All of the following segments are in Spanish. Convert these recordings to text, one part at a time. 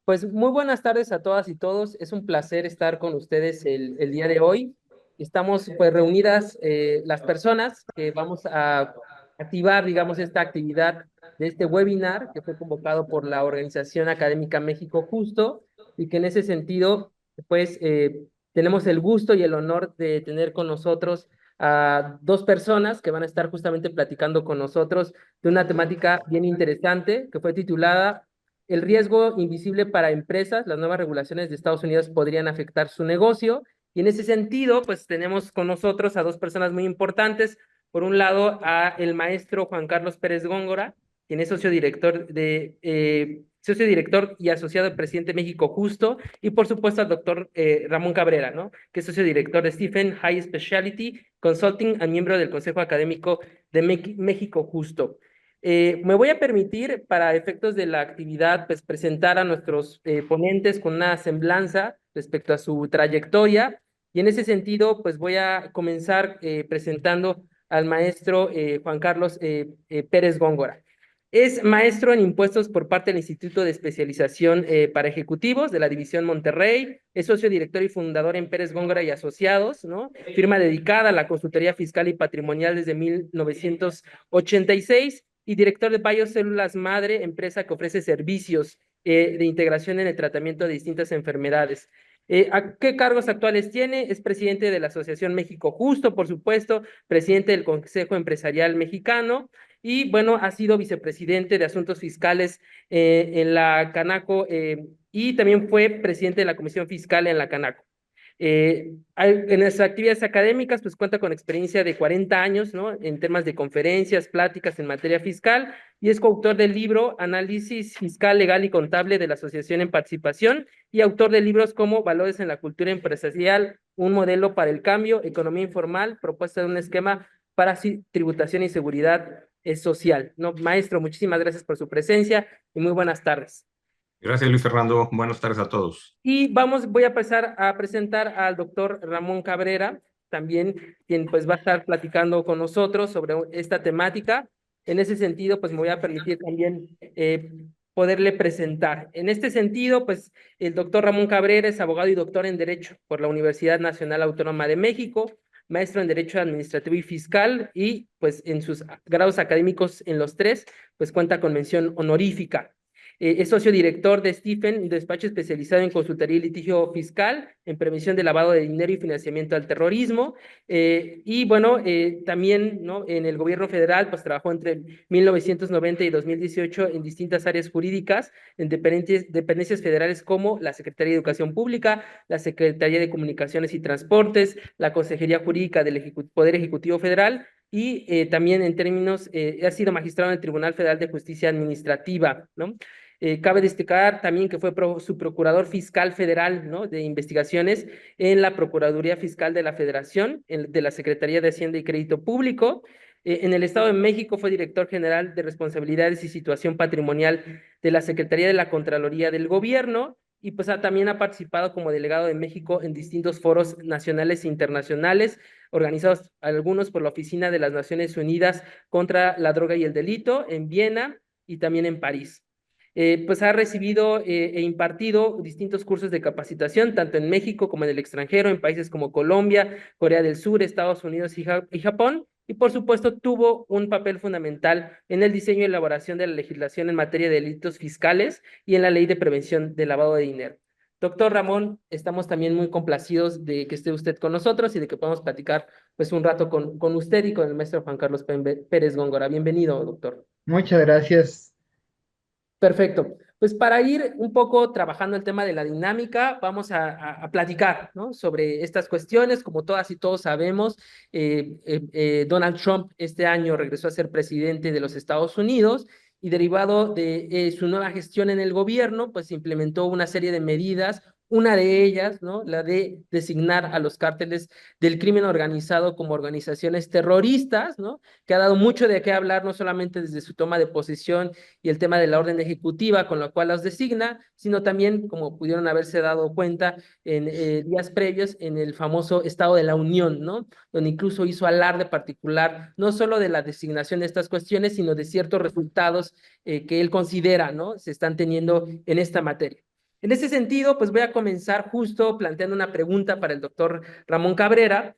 Pues muy buenas tardes a todas y todos. Es un placer estar con ustedes el día de hoy. Estamos pues reunidas las personas que vamos a activar, digamos, esta actividad de este webinar que fue convocado por la Organización Académica México Justo y que en ese sentido pues tenemos el gusto y el honor de tener con nosotros a dos personas que van a estar justamente platicando con nosotros de una temática bien interesante que fue titulada el riesgo invisible para empresas, las nuevas regulaciones de Estados Unidos podrían afectar su negocio. Y en ese sentido, pues tenemos con nosotros a dos personas muy importantes. Por un lado, a el maestro Juan Carlos Pérez Góngora, quien es socio director y asociado del presidente México Justo, y por supuesto al doctor Ramón Cabrera, ¿no? Que es socio director de Stephen High Specialty Consulting y miembro del Consejo Académico de México Justo. Me voy a permitir, para efectos de la actividad, pues presentar a nuestros ponentes con una semblanza respecto a su trayectoria. Y en ese sentido, pues voy a comenzar presentando al maestro Juan Carlos Pérez Góngora. Es maestro en impuestos por parte del Instituto de Especialización para Ejecutivos de la División Monterrey. Es socio director y fundador en Pérez Góngora y Asociados, ¿no? Firma dedicada a la consultoría fiscal y patrimonial desde 1986 y director de Biocélulas Madre, empresa que ofrece servicios de integración en el tratamiento de distintas enfermedades. ¿A qué cargos actuales tiene? Es presidente de la Asociación México Justo, por supuesto, presidente del Consejo Empresarial Mexicano y, bueno, ha sido vicepresidente de Asuntos Fiscales en la Canaco y también fue presidente de la Comisión Fiscal en la Canaco. En nuestras actividades académicas, pues cuenta con experiencia de 40 años, ¿no? En temas de conferencias, pláticas en materia fiscal, y es coautor del libro Análisis Fiscal, Legal y Contable de la Asociación en Participación, y autor de libros como Valores en la Cultura Empresarial, Un Modelo para el Cambio, Economía Informal, Propuesta de un Esquema para Tributación y Seguridad Social. ¿No? Maestro, muchísimas gracias por su presencia y muy buenas tardes. Gracias, Luis Fernando. Buenas tardes a todos. Y voy a empezar a presentar al doctor Ramón Cabrera, también quien pues va a estar platicando con nosotros sobre esta temática. En ese sentido, pues me voy a permitir también poderle presentar. En este sentido, pues el doctor Ramón Cabrera es abogado y doctor en Derecho por la Universidad Nacional Autónoma de México, maestro en Derecho Administrativo y Fiscal y pues en sus grados académicos en los tres, pues cuenta con mención honorífica. Es socio director de Stephen, un despacho especializado en consultoría y litigio fiscal, en prevención de lavado de dinero y financiamiento al terrorismo. Y bueno, también, ¿no? En el gobierno federal, pues trabajó entre 1990 y 2018 en distintas áreas jurídicas, en dependencias federales como la Secretaría de Educación Pública, la Secretaría de Comunicaciones y Transportes, la Consejería Jurídica del Poder Ejecutivo Federal y también en términos, ha sido magistrado en el Tribunal Federal de Justicia Administrativa, ¿no? Cabe destacar también que fue su procurador fiscal federal, ¿no? De investigaciones en la Procuraduría Fiscal de la Federación, de la Secretaría de Hacienda y Crédito Público. En el Estado de México fue director general de responsabilidades y situación patrimonial de la Secretaría de la Contraloría del Gobierno y pues también ha participado como delegado de México en distintos foros nacionales e internacionales, organizados algunos por la Oficina de las Naciones Unidas contra la Droga y el Delito en Viena y también en París. Pues ha recibido e impartido distintos cursos de capacitación, tanto en México como en el extranjero, en países como Colombia, Corea del Sur, Estados Unidos y Japón, y por supuesto tuvo un papel fundamental en el diseño y elaboración de la legislación en materia de delitos fiscales y en la ley de prevención del lavado de dinero. Doctor Ramón, estamos también muy complacidos de que esté usted con nosotros y de que podamos platicar pues un rato con usted y con el maestro Juan Carlos Pérez Góngora. Bienvenido, doctor. Muchas gracias. Perfecto. Pues para ir un poco trabajando el tema de la dinámica, vamos a platicar, ¿no? Sobre estas cuestiones. Como todas y todos sabemos, Donald Trump este año regresó a ser presidente de los Estados Unidos y derivado de su nueva gestión en el gobierno, pues implementó una serie de medidas. Una de ellas, ¿no? La de designar a los cárteles del crimen organizado como organizaciones terroristas, ¿no? Que ha dado mucho de qué hablar, no solamente desde su toma de posesión y el tema de la orden ejecutiva con la cual las designa, sino también, como pudieron haberse dado cuenta en días previos, en el famoso Estado de la Unión, ¿no? Donde incluso hizo alarde particular, no solo de la designación de estas cuestiones, sino de ciertos resultados que él considera, ¿no? Se están teniendo en esta materia. En ese sentido, pues voy a comenzar justo planteando una pregunta para el doctor Ramón Cabrera,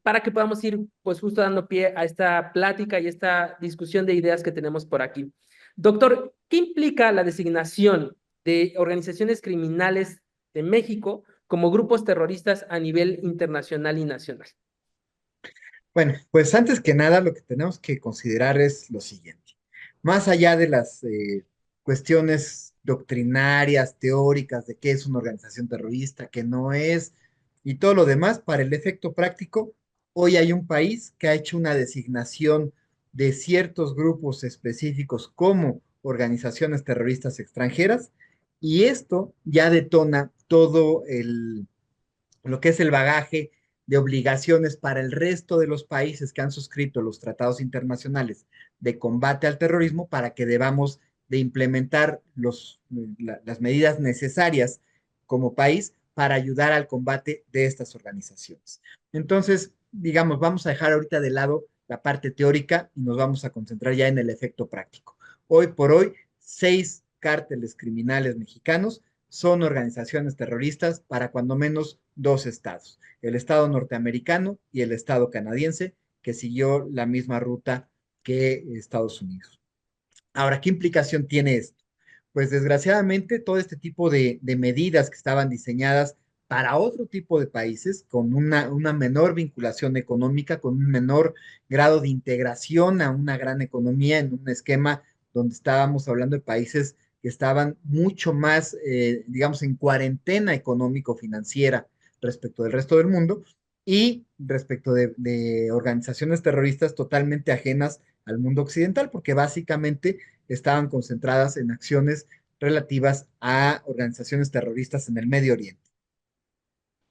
para que podamos ir pues justo dando pie a esta plática y esta discusión de ideas que tenemos por aquí. Doctor, ¿qué implica la designación de organizaciones criminales de México como grupos terroristas a nivel internacional y nacional? Bueno, pues antes que nada lo que tenemos que considerar es lo siguiente. Más allá de las cuestiones doctrinarias, teóricas de qué es una organización terrorista, qué no es, y todo lo demás, para el efecto práctico, hoy hay un país que ha hecho una designación de ciertos grupos específicos como organizaciones terroristas extranjeras, y esto ya detona todo lo que es el bagaje de obligaciones para el resto de los países que han suscrito los tratados internacionales de combate al terrorismo para que debamos de implementar las medidas necesarias como país para ayudar al combate de estas organizaciones. Entonces, digamos, vamos a dejar ahorita de lado la parte teórica y nos vamos a concentrar ya en el efecto práctico. Hoy por hoy, 6 cárteles criminales mexicanos son organizaciones terroristas para cuando menos 2 estados, el estado norteamericano y el estado canadiense, que siguió la misma ruta que Estados Unidos. Ahora, ¿qué implicación tiene esto? Pues desgraciadamente todo este tipo de medidas que estaban diseñadas para otro tipo de países, con una menor vinculación económica, con un menor grado de integración a una gran economía en un esquema donde estábamos hablando de países que estaban mucho más, digamos, en cuarentena económico-financiera respecto del resto del mundo y respecto de organizaciones terroristas totalmente ajenas al mundo occidental, porque básicamente estaban concentradas en acciones relativas a organizaciones terroristas en el Medio Oriente.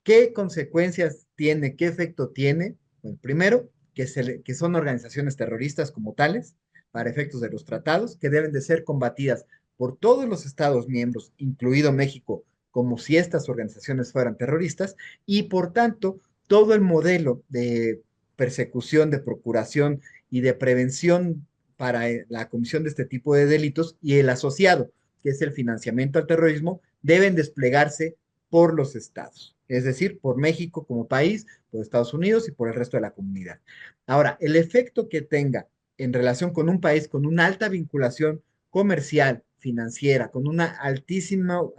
¿Qué consecuencias tiene? ¿Qué efecto tiene? Bueno, primero, que son organizaciones terroristas como tales, para efectos de los tratados, que deben de ser combatidas por todos los Estados miembros, incluido México, como si estas organizaciones fueran terroristas, y por tanto, todo el modelo de persecución, de procuración y de prevención para la comisión de este tipo de delitos y el asociado, que es el financiamiento al terrorismo, deben desplegarse por los estados, es decir, por México como país, por Estados Unidos y por el resto de la comunidad. Ahora, el efecto que tenga en relación con un país con una alta vinculación comercial, financiera, con un altísimo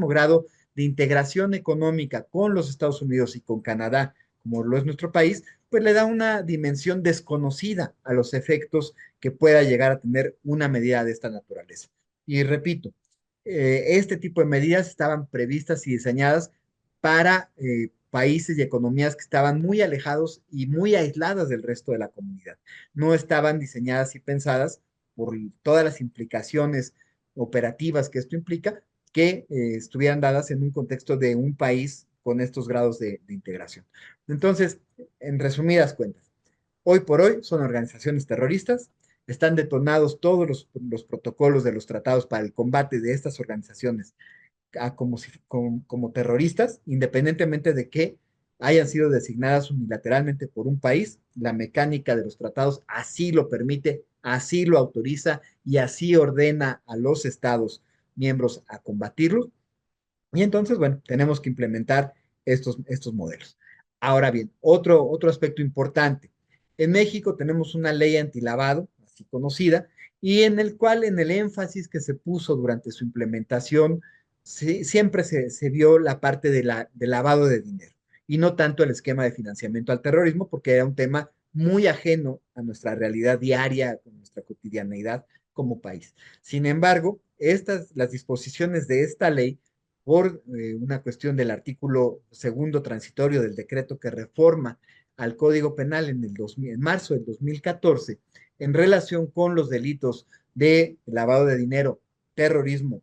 grado de integración económica con los Estados Unidos y con Canadá, como lo es nuestro país, pues le da una dimensión desconocida a los efectos que pueda llegar a tener una medida de esta naturaleza. Y repito, este tipo de medidas estaban previstas y diseñadas para países y economías que estaban muy alejados y muy aisladas del resto de la comunidad. No estaban diseñadas y pensadas por todas las implicaciones operativas que esto implica, que estuvieran dadas en un contexto de un país con estos grados de integración. Entonces, en resumidas cuentas, hoy por hoy son organizaciones terroristas, están detonados todos los protocolos de los tratados para el combate de estas organizaciones como terroristas, independientemente de que hayan sido designadas unilateralmente por un país, la mecánica de los tratados así lo permite, así lo autoriza y así ordena a los estados miembros a combatirlos. Y entonces, bueno, tenemos que implementar estos modelos. Ahora bien, otro aspecto importante. En México tenemos una ley antilavado, así conocida, y en el cual, en el énfasis que se puso durante su implementación, siempre se vio la parte de lavado de dinero y no tanto el esquema de financiamiento al terrorismo, porque era un tema muy ajeno a nuestra realidad diaria, a nuestra cotidianeidad como país. Sin embargo, las disposiciones de esta ley por una cuestión del artículo segundo transitorio del decreto que reforma al Código Penal en marzo del 2014 en relación con los delitos de lavado de dinero, terrorismo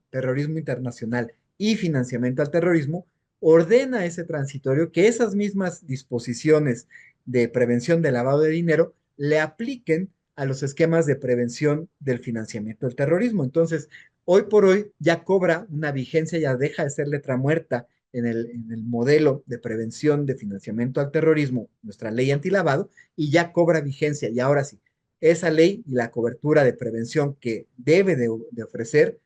internacional y financiamiento al terrorismo, ordena ese transitorio que esas mismas disposiciones de prevención del lavado de dinero le apliquen a los esquemas de prevención del financiamiento del terrorismo. Entonces, hoy por hoy ya cobra una vigencia, ya deja de ser letra muerta en el modelo de prevención de financiamiento al terrorismo, nuestra ley antilavado, y ya cobra vigencia. Y ahora sí, esa ley y la cobertura de prevención que debe de ofrecer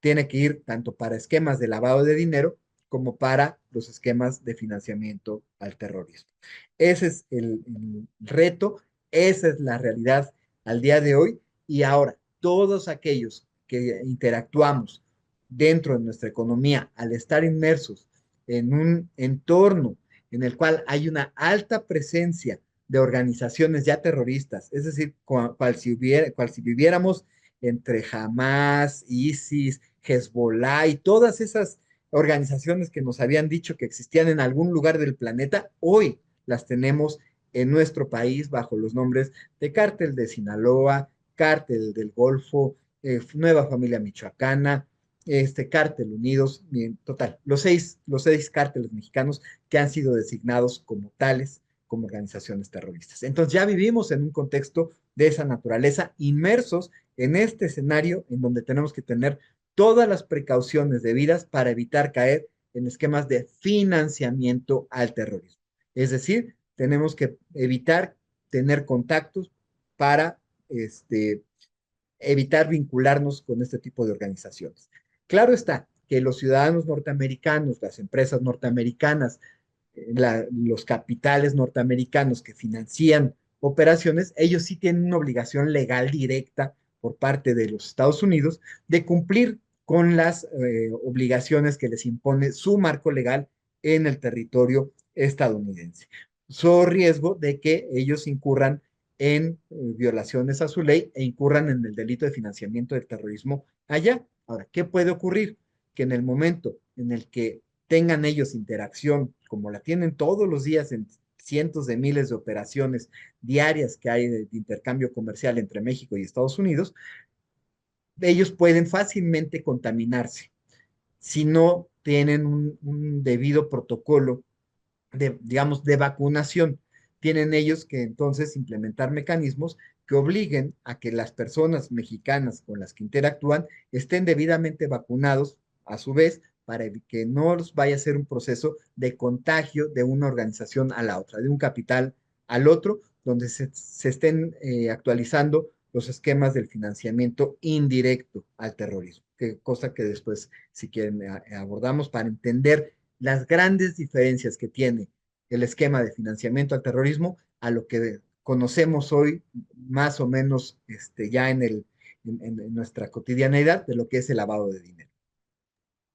tiene que ir tanto para esquemas de lavado de dinero como para los esquemas de financiamiento al terrorismo. Ese es el reto, esa es la realidad al día de hoy. Y ahora, todos aquellos que interactuamos dentro de nuestra economía al estar inmersos en un entorno en el cual hay una alta presencia de organizaciones ya terroristas, es decir, cual si viviéramos entre Hamas, ISIS, Hezbollah y todas esas organizaciones que nos habían dicho que existían en algún lugar del planeta, hoy las tenemos en nuestro país bajo los nombres de Cártel de Sinaloa, Cártel del Golfo, Nueva Familia Michoacana, Cártel Unidos, en total, los seis cárteles mexicanos que han sido designados como tales, como organizaciones terroristas. Entonces ya vivimos en un contexto de esa naturaleza, inmersos en este escenario en donde tenemos que tener todas las precauciones debidas para evitar caer en esquemas de financiamiento al terrorismo. Es decir, tenemos que evitar tener contactos para evitar vincularnos con este tipo de organizaciones. Claro está que los ciudadanos norteamericanos, las empresas norteamericanas, los capitales norteamericanos que financian operaciones, ellos sí tienen una obligación legal directa por parte de los Estados Unidos de cumplir con las obligaciones que les impone su marco legal en el territorio estadounidense. So riesgo de que ellos incurran en violaciones a su ley e incurran en el delito de financiamiento del terrorismo allá. Ahora, ¿qué puede ocurrir? Que en el momento en el que tengan ellos interacción, como la tienen todos los días en cientos de miles de operaciones diarias que hay de intercambio comercial entre México y Estados Unidos, ellos pueden fácilmente contaminarse si no tienen un debido protocolo digamos, de vacunación. Tienen ellos que entonces implementar mecanismos que obliguen a que las personas mexicanas con las que interactúan estén debidamente vacunados a su vez para que no los vaya a ser un proceso de contagio de una organización a la otra, de un capital al otro, donde se estén actualizando los esquemas del financiamiento indirecto al terrorismo, cosa que después, si quieren, abordamos para entender las grandes diferencias que tiene el esquema de financiamiento al terrorismo a lo que conocemos hoy más o menos ya en nuestra cotidianeidad de lo que es el lavado de dinero.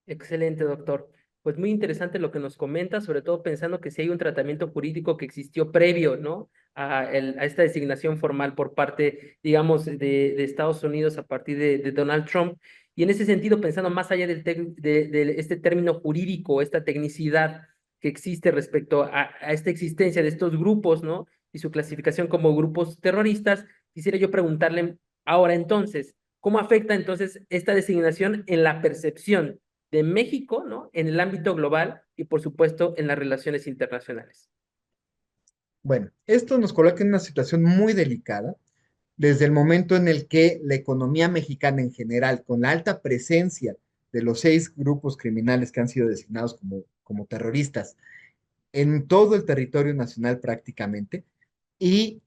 Excelente, doctor. Pues muy interesante lo que nos comenta, sobre todo pensando que si hay un tratamiento jurídico que existió previo, ¿no? A esta designación formal por parte, digamos, de Estados Unidos a partir de Donald Trump. Y en ese sentido, pensando más allá de este término jurídico, esta tecnicidad que existe respecto a esta existencia de estos grupos, ¿no? Y su clasificación como grupos terroristas, quisiera yo preguntarle ahora entonces, ¿cómo afecta entonces esta designación en la percepción de México, ¿no? En el ámbito global y, por supuesto, en las relaciones internacionales? Bueno, esto nos coloca en una situación muy delicada desde el momento en el que la economía mexicana en general, con la alta presencia de los seis grupos criminales que han sido designados como terroristas en todo el territorio nacional prácticamente, y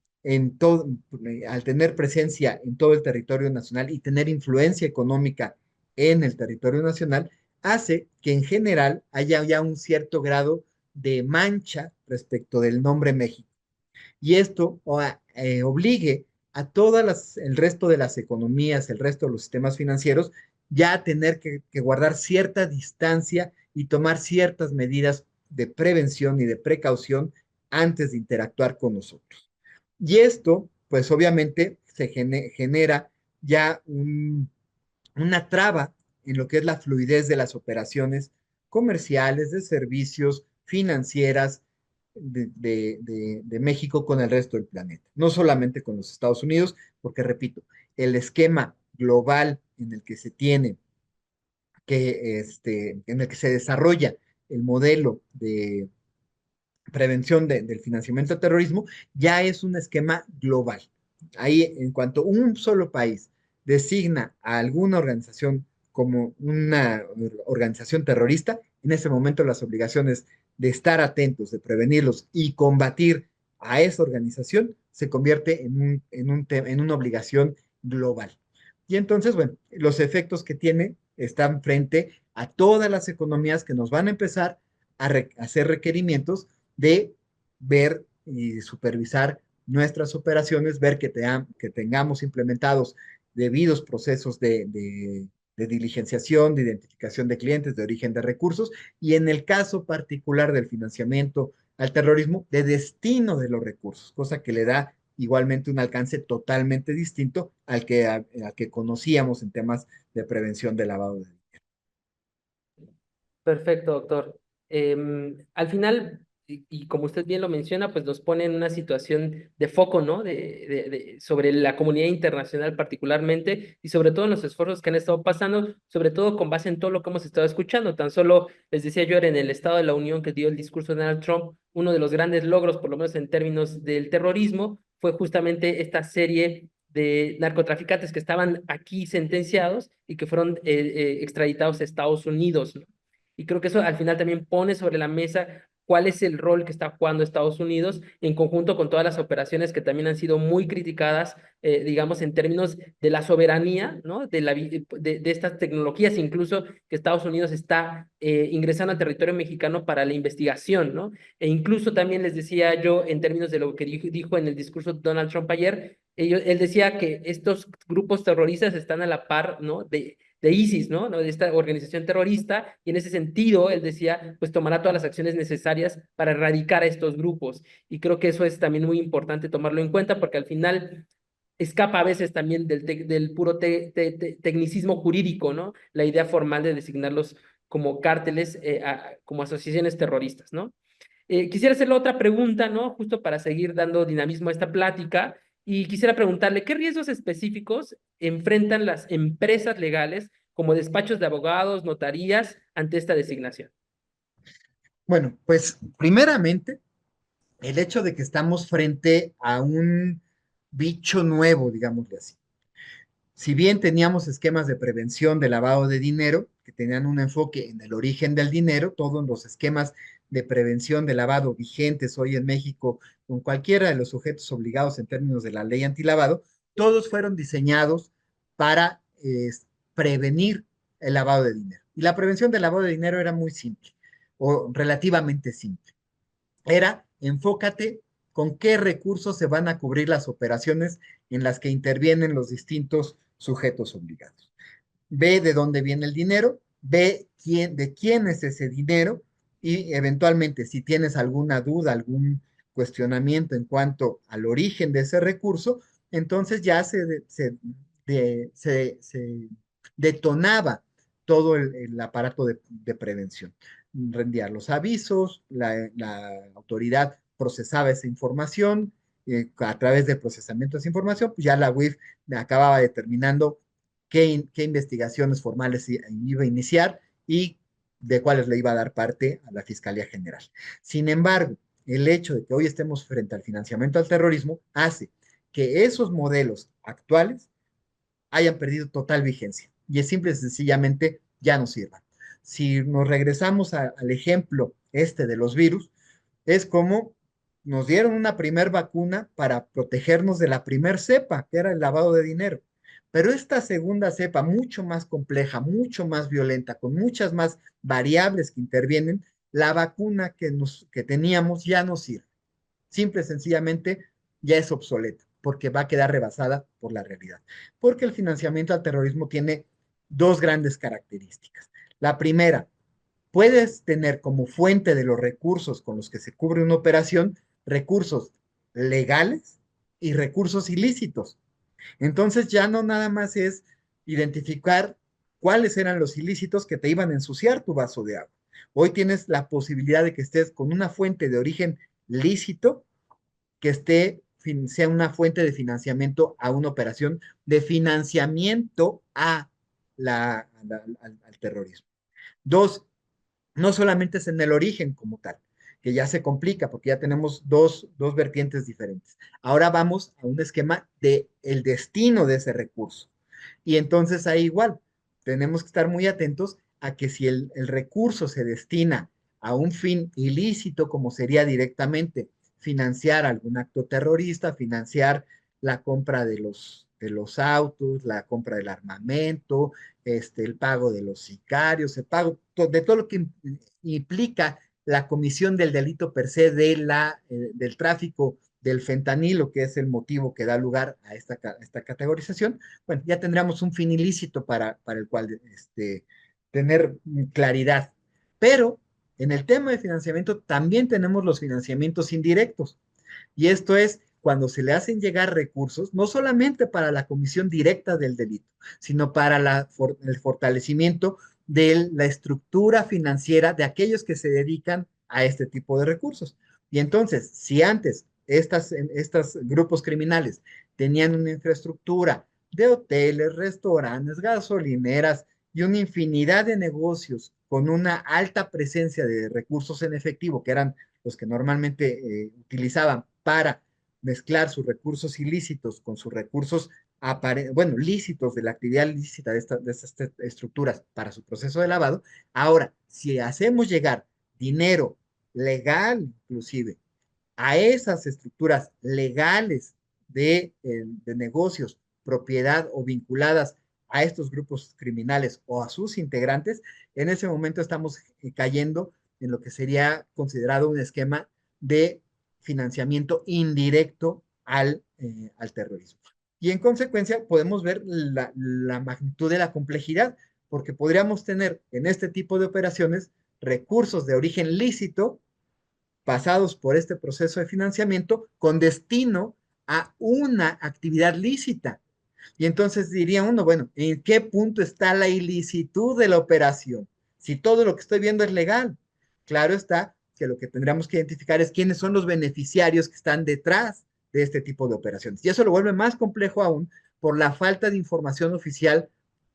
al tener presencia en todo el territorio nacional y tener influencia económica en el territorio nacional, hace que en general haya ya un cierto grado de mancha respecto del nombre México. Y esto obligue a el resto de las economías, el resto de los sistemas financieros, ya a tener que guardar cierta distancia y tomar ciertas medidas de prevención y de precaución antes de interactuar con nosotros. Y esto, pues obviamente, genera ya una traba en lo que es la fluidez de las operaciones comerciales, de servicios, financieras de México con el resto del planeta. No solamente con los Estados Unidos, porque repito, el esquema global en el que se tiene en el que se desarrolla el modelo de prevención del financiamiento al terrorismo, ya es un esquema global. Ahí, en cuanto un solo país designa a alguna organización como una organización terrorista, en ese momento las obligaciones de estar atentos, de prevenirlos y combatir a esa organización se convierte en una obligación global. Y entonces, bueno, los efectos que tiene están frente a todas las economías que nos van a empezar a hacer requerimientos de ver y supervisar nuestras operaciones, ver que tengamos implementados debidos procesos de diligenciación, de identificación de clientes, de origen de recursos, y en el caso particular del financiamiento al terrorismo, de destino de los recursos, cosa que le da igualmente un alcance totalmente distinto al que conocíamos en temas de prevención de lavado de dinero. Perfecto, doctor. Al final, y como usted bien lo menciona, pues nos pone en una situación de foco, ¿no? Sobre la comunidad internacional particularmente y sobre todo en los esfuerzos que han estado pasando, sobre todo con base en todo lo que hemos estado escuchando. Tan solo, les decía yo, era en el Estado de la Unión que dio el discurso de Donald Trump, uno de los grandes logros, por lo menos en términos del terrorismo, fue justamente esta serie de narcotraficantes que estaban aquí sentenciados y que fueron extraditados a Estados Unidos, ¿no? Y creo que eso al final también pone sobre la mesa cuál es el rol que está jugando Estados Unidos en conjunto con todas las operaciones que también han sido muy criticadas, digamos, en términos de la soberanía, ¿no? De estas tecnologías, incluso que Estados Unidos está ingresando al territorio mexicano para la investigación, ¿no? E incluso también les decía yo, en términos de lo que dijo en el discurso de Donald Trump ayer, él decía que estos grupos terroristas están a la par, ¿no? De ISIS, ¿no? De esta organización terrorista, y en ese sentido, él decía, pues tomará todas las acciones necesarias para erradicar a estos grupos. Y creo que eso es también muy importante tomarlo en cuenta, porque al final escapa a veces también del puro tecnicismo jurídico, ¿no? La idea formal de designarlos como cárteles, como asociaciones terroristas, ¿no? Quisiera hacerle otra pregunta, ¿no? Justo para seguir dando dinamismo a esta plática. Y quisiera preguntarle, ¿qué riesgos específicos enfrentan las empresas legales como despachos de abogados, notarías, ante esta designación? Bueno, pues primeramente, el hecho de que estamos frente a un bicho nuevo, digámosle así. Si bien teníamos esquemas de prevención de lavado de dinero, que tenían un enfoque en el origen del dinero, todos los esquemas de prevención de lavado vigentes hoy en México con cualquiera de los sujetos obligados en términos de la ley antilavado, todos fueron diseñados para prevenir el lavado de dinero. Y la prevención del lavado de dinero era muy simple o relativamente simple. Era enfócate con qué recursos se van a cubrir las operaciones en las que intervienen los distintos sujetos obligados. Ve de dónde viene el dinero, ve de quién es ese dinero y eventualmente si tienes alguna duda, algún cuestionamiento en cuanto al origen de ese recurso, entonces ya se detonaba todo el aparato de prevención. Rendía los avisos, la autoridad procesaba esa información, a través del procesamiento de esa información, pues ya la UIF acababa determinando qué investigaciones formales iba a iniciar y de cuáles le iba a dar parte a la Fiscalía General. Sin embargo, el hecho de que hoy estemos frente al financiamiento al terrorismo hace que esos modelos actuales hayan perdido total vigencia y es simple y sencillamente ya no sirvan. Si nos regresamos al ejemplo de los virus, es como nos dieron una primer vacuna para protegernos de la primer cepa, que era el lavado de dinero. Pero esta segunda cepa, mucho más compleja, mucho más violenta, con muchas más variables que intervienen, la vacuna que teníamos ya no sirve. Simple y sencillamente ya es obsoleta, porque va a quedar rebasada por la realidad. Porque el financiamiento al terrorismo tiene dos grandes características. La primera, puedes tener como fuente de los recursos con los que se cubre una operación recursos legales y recursos ilícitos. Entonces ya no nada más es identificar cuáles eran los ilícitos que te iban a ensuciar tu vaso de agua. Hoy tienes la posibilidad de que estés con una fuente de origen lícito que sea una fuente de financiamiento a una operación de financiamiento al terrorismo. Dos, no solamente es en el origen como tal, que ya se complica porque ya tenemos dos vertientes diferentes. Ahora vamos a un esquema de el destino de ese recurso. Y entonces ahí igual, tenemos que estar muy atentos a que si el recurso se destina a un fin ilícito, como sería directamente financiar algún acto terrorista, financiar la compra de los autos, la compra del armamento, el pago de los sicarios, el pago de todo lo que implica la comisión del delito per se del tráfico del fentanilo, que es el motivo que da lugar a esta categorización. Bueno, ya tendríamos un fin ilícito para el cual tener claridad. Pero en el tema de financiamiento también tenemos los financiamientos indirectos. Y esto es cuando se le hacen llegar recursos, no solamente para la comisión directa del delito, sino para el fortalecimiento de la estructura financiera de aquellos que se dedican a este tipo de recursos. Y entonces, si antes estos grupos criminales tenían una infraestructura de hoteles, restaurantes, gasolineras y una infinidad de negocios con una alta presencia de recursos en efectivo, que eran los que normalmente utilizaban para mezclar sus recursos ilícitos con sus recursos lícitos de la actividad lícita de estas estructuras para su proceso de lavado. Ahora, si hacemos llegar dinero legal, inclusive, a esas estructuras legales de negocios, propiedad o vinculadas a estos grupos criminales o a sus integrantes, en ese momento estamos cayendo en lo que sería considerado un esquema de financiamiento indirecto al terrorismo. Y en consecuencia podemos ver la magnitud de la complejidad, porque podríamos tener en este tipo de operaciones recursos de origen lícito pasados por este proceso de financiamiento con destino a una actividad lícita. Y entonces diría uno, bueno, ¿en qué punto está la ilicitud de la operación? Si todo lo que estoy viendo es legal. Claro está que lo que tendríamos que identificar es quiénes son los beneficiarios que están detrás de este tipo de operaciones. Y eso lo vuelve más complejo aún por la falta de información oficial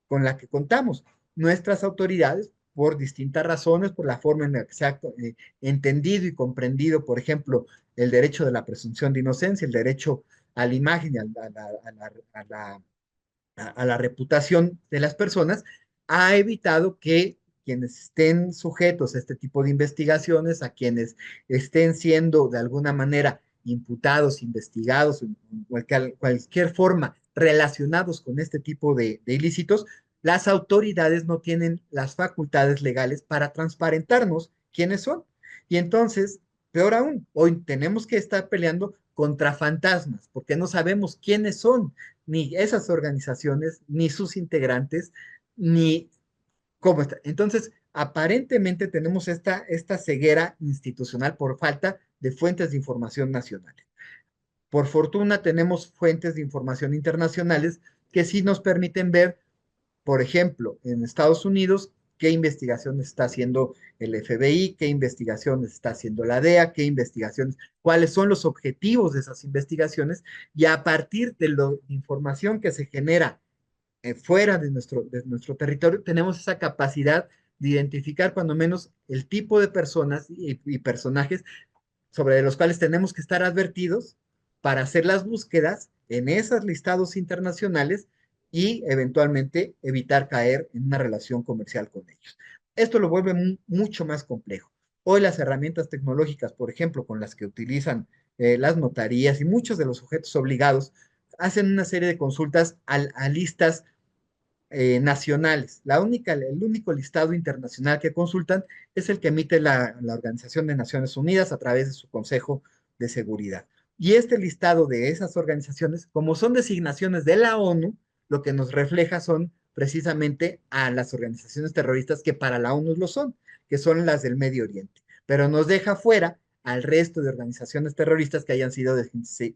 con la que contamos. Nuestras autoridades, por distintas razones, por la forma en la que se ha entendido y comprendido, por ejemplo, el derecho de la presunción de inocencia, el derecho a la imagen y a la reputación de las personas, ha evitado que quienes estén sujetos a este tipo de investigaciones, a quienes estén siendo de alguna manera imputados, investigados, o cualquier forma relacionados con este tipo de ilícitos, las autoridades no tienen las facultades legales para transparentarnos quiénes son. Y entonces, peor aún, hoy tenemos que estar peleando contra fantasmas, porque no sabemos quiénes son, ni esas organizaciones, ni sus integrantes, ni cómo está. Entonces, aparentemente tenemos esta ceguera institucional por falta de fuentes de información nacionales. Por fortuna tenemos fuentes de información internacionales que sí nos permiten ver, por ejemplo, en Estados Unidos, qué investigaciones está haciendo el FBI, qué investigaciones está haciendo la DEA, qué investigaciones, cuáles son los objetivos de esas investigaciones, y a partir de la información que se genera fuera de nuestro territorio, tenemos esa capacidad de identificar cuando menos el tipo de personas y personajes sobre los cuales tenemos que estar advertidos para hacer las búsquedas en esos listados internacionales y eventualmente evitar caer en una relación comercial con ellos. Esto lo vuelve mucho más complejo. Hoy las herramientas tecnológicas, por ejemplo, con las que utilizan las notarías y muchos de los sujetos obligados, hacen una serie de consultas a listas nacionales. El único listado internacional que consultan es el que emite la Organización de Naciones Unidas a través de su Consejo de Seguridad. Y este listado de esas organizaciones, como son designaciones de la ONU, lo que nos refleja son precisamente a las organizaciones terroristas que para la ONU lo son, que son las del Medio Oriente. Pero nos deja fuera al resto de organizaciones terroristas que hayan sido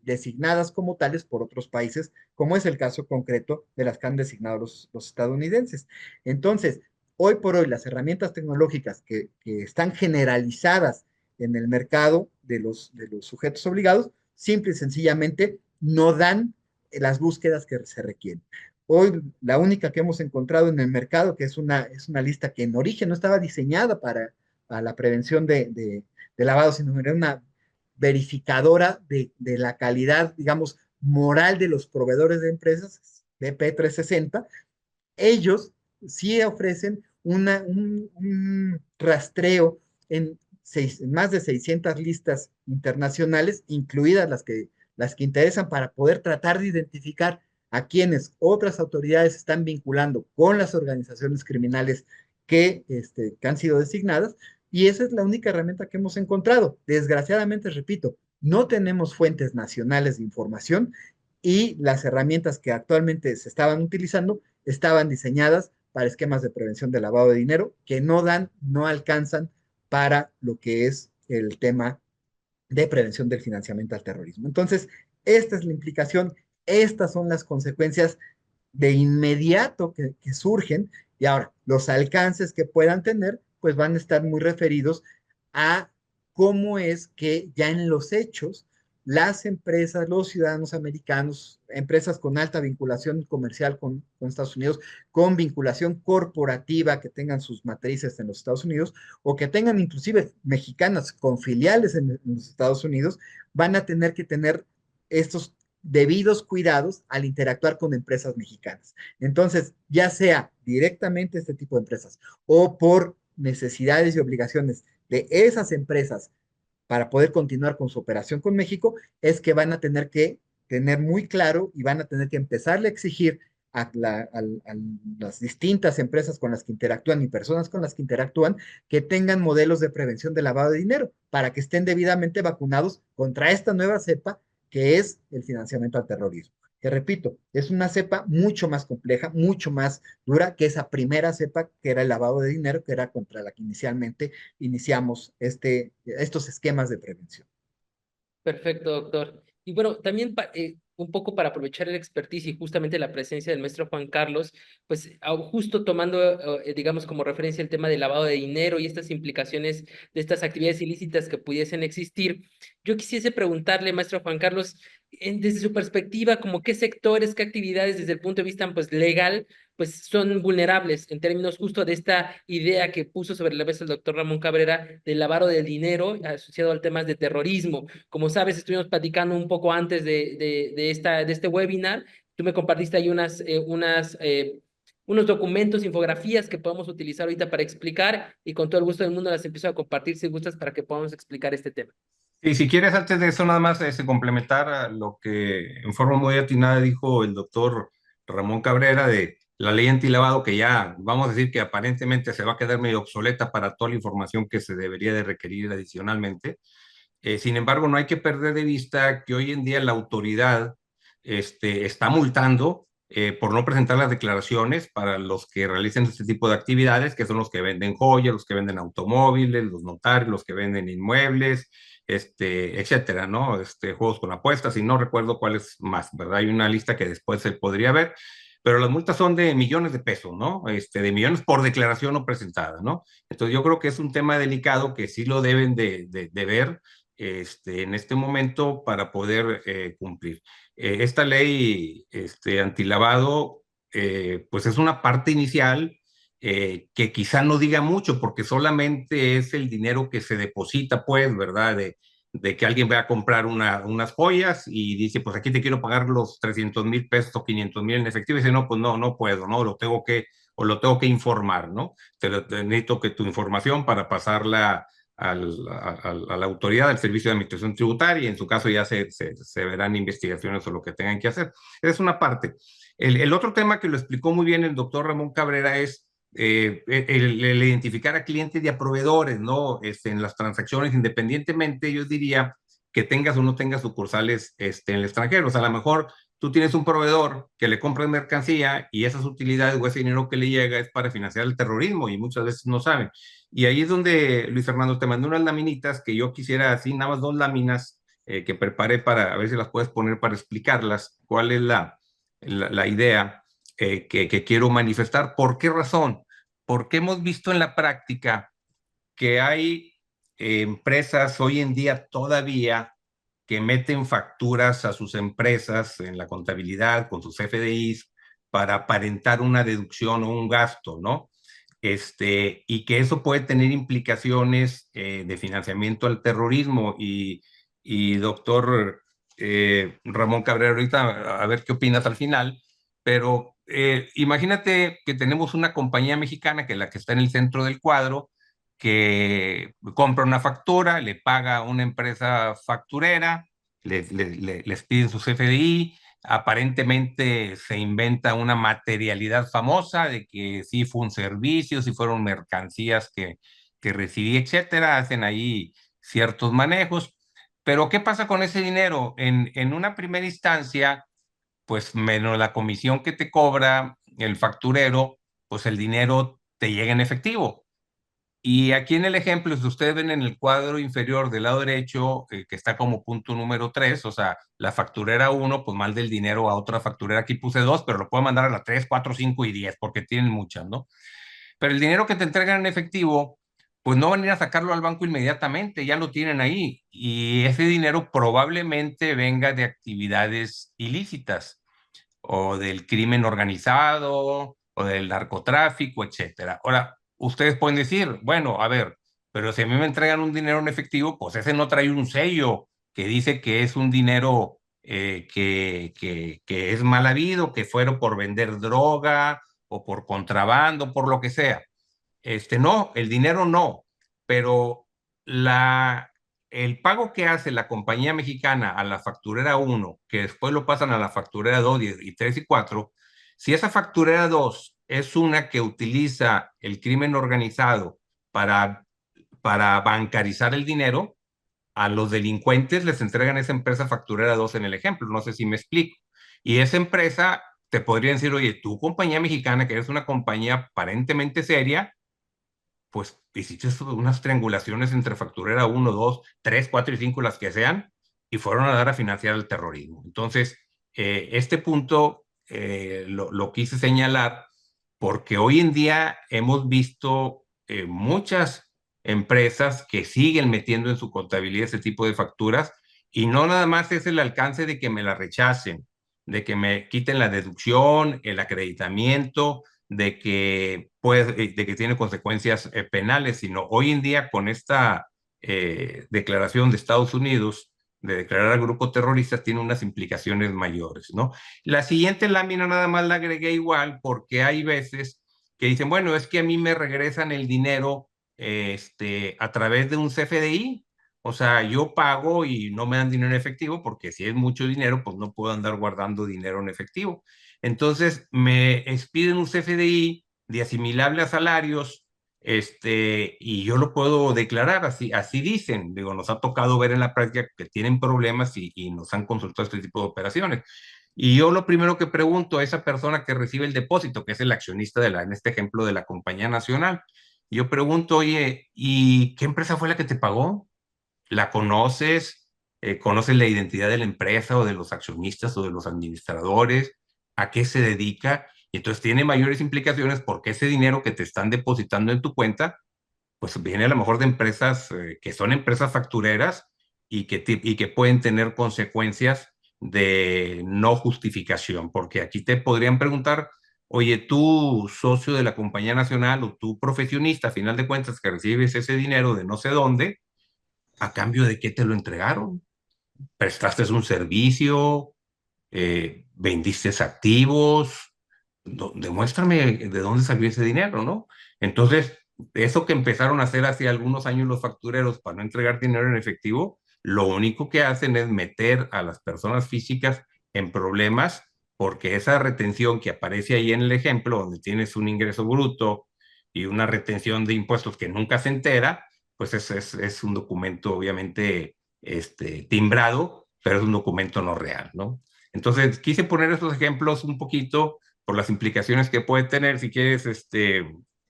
designadas como tales por otros países, como es el caso concreto de las que han designado los estadounidenses. Entonces, hoy por hoy, las herramientas tecnológicas que están generalizadas en el mercado de los sujetos obligados, simple y sencillamente no dan las búsquedas que se requieren. Hoy la única que hemos encontrado en el mercado, que es una lista que en origen no estaba diseñada para la prevención de lavado, sino era una verificadora de la calidad, digamos, moral de los proveedores de empresas, BP360. Ellos sí ofrecen un rastreo en más de 600 listas internacionales, incluidas las que interesan para poder tratar de identificar a quienes otras autoridades están vinculando con las organizaciones criminales que han sido designadas, y esa es la única herramienta que hemos encontrado. Desgraciadamente, repito, no tenemos fuentes nacionales de información y las herramientas que actualmente se estaban utilizando estaban diseñadas para esquemas de prevención de lavado de dinero que no alcanzan para lo que es el tema de prevención del financiamiento al terrorismo. Entonces, esta es la implicación, estas son las consecuencias de inmediato que surgen, y ahora los alcances que puedan tener, pues van a estar muy referidos a cómo es que ya en los hechos las empresas, los ciudadanos americanos, empresas con alta vinculación comercial con Estados Unidos, con vinculación corporativa que tengan sus matrices en los Estados Unidos o que tengan inclusive mexicanas con filiales en los Estados Unidos, van a tener que tener estos debidos cuidados al interactuar con empresas mexicanas. Entonces, ya sea directamente este tipo de empresas o por necesidades y obligaciones de esas empresas para poder continuar con su operación con México, es que van a tener que tener muy claro y van a tener que empezarle a exigir a las distintas empresas con las que interactúan y personas con las que interactúan que tengan modelos de prevención de lavado de dinero para que estén debidamente vacunados contra esta nueva cepa que es el financiamiento al terrorismo. Que repito, es una cepa mucho más compleja, mucho más dura que esa primera cepa que era el lavado de dinero, que era contra la que inicialmente iniciamos estos esquemas de prevención. Perfecto, doctor. Y bueno, también un poco para aprovechar el expertise y justamente la presencia del maestro Juan Carlos, pues justo tomando, digamos, como referencia el tema del lavado de dinero y estas implicaciones de estas actividades ilícitas que pudiesen existir, yo quisiese preguntarle, maestro Juan Carlos, desde su perspectiva, como qué sectores, qué actividades desde el punto de vista pues legal pues son vulnerables en términos justo de esta idea que puso sobre la mesa el doctor Ramón Cabrera del lavado del dinero asociado al tema de terrorismo. Como sabes, estuvimos platicando un poco antes de este webinar. Tú me compartiste ahí unos documentos, infografías que podemos utilizar ahorita para explicar y con todo el gusto del mundo las empiezo a compartir si gustas para que podamos explicar este tema. Y si quieres, antes de eso, nada más complementar a lo que en forma muy atinada dijo el doctor Ramón Cabrera de la ley antilavado, que ya vamos a decir que aparentemente se va a quedar medio obsoleta para toda la información que se debería de requerir adicionalmente. Sin embargo, no hay que perder de vista que hoy en día la autoridad está multando por no presentar las declaraciones para los que realicen este tipo de actividades, que son los que venden joyas, los que venden automóviles, los notarios, los que venden inmuebles, etcétera, ¿no? Juegos con apuestas, y no recuerdo cuáles más, ¿verdad? Hay una lista que después se podría ver, pero las multas son de millones de pesos, ¿no? De millones por declaración no presentada, ¿no? Entonces yo creo que es un tema delicado que sí lo deben de ver en este momento para poder cumplir. Esta ley antilavado, pues es una parte inicial que quizá no diga mucho, porque solamente es el dinero que se deposita, pues, ¿verdad? De que alguien va a comprar unas joyas y dice, pues aquí te quiero pagar los 300,000 pesos o 500,000 en efectivo, y dice, no, pues no puedo, ¿no? Lo tengo que informar, ¿no? Necesito que tu información para pasarla a la autoridad, al Servicio de Administración Tributaria, y en su caso ya se verán investigaciones o lo que tengan que hacer. Esa es una parte. El otro tema que lo explicó muy bien el doctor Ramón Cabrera es el identificar a clientes y a proveedores, ¿no? En las transacciones, independientemente, yo diría que tengas o no tengas sucursales en el extranjero. O sea, a lo mejor tú tienes un proveedor que le compras mercancía y esas utilidades o ese dinero que le llega es para financiar el terrorismo y muchas veces no saben. Y ahí es donde, Luis Fernando, te mandé unas laminitas que yo quisiera, así, nada más 2 láminas que preparé para a ver si las puedes poner para explicarlas, cuál es la idea que quiero manifestar. ¿Por qué razón? Porque hemos visto en la práctica que hay empresas hoy en día todavía que meten facturas a sus empresas en la contabilidad con sus FDIs para aparentar una deducción o un gasto, ¿no? Y que eso puede tener implicaciones de financiamiento al terrorismo. Y doctor Ramón Cabrera, ahorita a ver qué opinas al final, pero imagínate que tenemos una compañía mexicana, que es la que está en el centro del cuadro, que compra una factura, le paga a una empresa facturera, les piden sus FDI, aparentemente se inventa una materialidad famosa de que sí fue un servicio, sí fueron mercancías que recibí, etcétera, hacen ahí ciertos manejos. Pero ¿qué pasa con ese dinero? En una primera instancia, pues menos la comisión que te cobra el facturero, pues el dinero te llega en efectivo. Y aquí en el ejemplo, si ustedes ven en el cuadro inferior del lado derecho, que está como punto número 3, o sea, la facturera 1, pues manda el dinero a otra facturera. Aquí puse 2, pero lo puedo mandar a la 3, 4, 5 y 10, porque tienen muchas, ¿no? Pero el dinero que te entregan en efectivo, pues no van a ir a sacarlo al banco inmediatamente, ya lo tienen ahí. Y ese dinero probablemente venga de actividades ilícitas o del crimen organizado o del narcotráfico, etcétera. Ahora, ustedes pueden decir, bueno, a ver, pero si a mí me entregan un dinero en efectivo, pues ese no trae un sello que dice que es un dinero que es mal habido, que fueron por vender droga o por contrabando, por lo que sea. No, el dinero no, pero la, el pago que hace la compañía mexicana a la facturera 1, que después lo pasan a la facturera 2 y 3 y 4, si esa facturera 2 es una que utiliza el crimen organizado para, para bancarizar el dinero, a los delincuentes les entregan esa empresa facturera 2 en el ejemplo, no sé si me explico. Y esa empresa te podría decir, oye, tu compañía mexicana, que es una compañía aparentemente seria, pues hiciste unas triangulaciones entre facturera 1, 2, 3, 4 y 5, las que sean, y fueron a dar a financiar el terrorismo. Entonces, este punto lo quise señalar porque hoy en día hemos visto muchas empresas que siguen metiendo en su contabilidad ese tipo de facturas y no nada más es el alcance de que me la rechacen, de que me quiten la deducción, el acreditamiento, de que tiene consecuencias penales, sino hoy en día con esta declaración de Estados Unidos de declarar al grupo terrorista tiene unas implicaciones mayores, ¿no? La siguiente lámina nada más la agregué igual porque hay veces que dicen, bueno, es que a mí me regresan el dinero a través de un CFDI, o sea, yo pago y no me dan dinero en efectivo porque si es mucho dinero, pues no puedo andar guardando dinero en efectivo. Entonces me expiden un CFDI de asimilable a salarios, y yo lo puedo declarar, así dicen. Digo, nos ha tocado ver en la práctica que tienen problemas y nos han consultado este tipo de operaciones. Y yo lo primero que pregunto a esa persona que recibe el depósito, que es el accionista en este ejemplo de la compañía nacional, yo pregunto, oye, ¿y qué empresa fue la que te pagó? ¿La conoces? ¿Conoces la identidad de la empresa o de los accionistas o de los administradores? ¿A qué se dedica? Y entonces tiene mayores implicaciones porque ese dinero que te están depositando en tu cuenta, pues viene a lo mejor de empresas que son empresas factureras y que pueden tener consecuencias de no justificación, porque aquí te podrían preguntar, oye, tú socio de la compañía nacional o tú profesionista, a final de cuentas que recibes ese dinero de no sé dónde, ¿a cambio de qué te lo entregaron? ¿Prestaste un servicio? ¿Vendiste activos? Demuéstrame de dónde salió ese dinero, ¿no? Entonces, eso que empezaron a hacer hace algunos años los factureros para no entregar dinero en efectivo, lo único que hacen es meter a las personas físicas en problemas porque esa retención que aparece ahí en el ejemplo, donde tienes un ingreso bruto y una retención de impuestos que nunca se entera, pues es un documento obviamente timbrado, pero es un documento no real, ¿no? Entonces, quise poner estos ejemplos un poquito por las implicaciones que puede tener. Si quieres,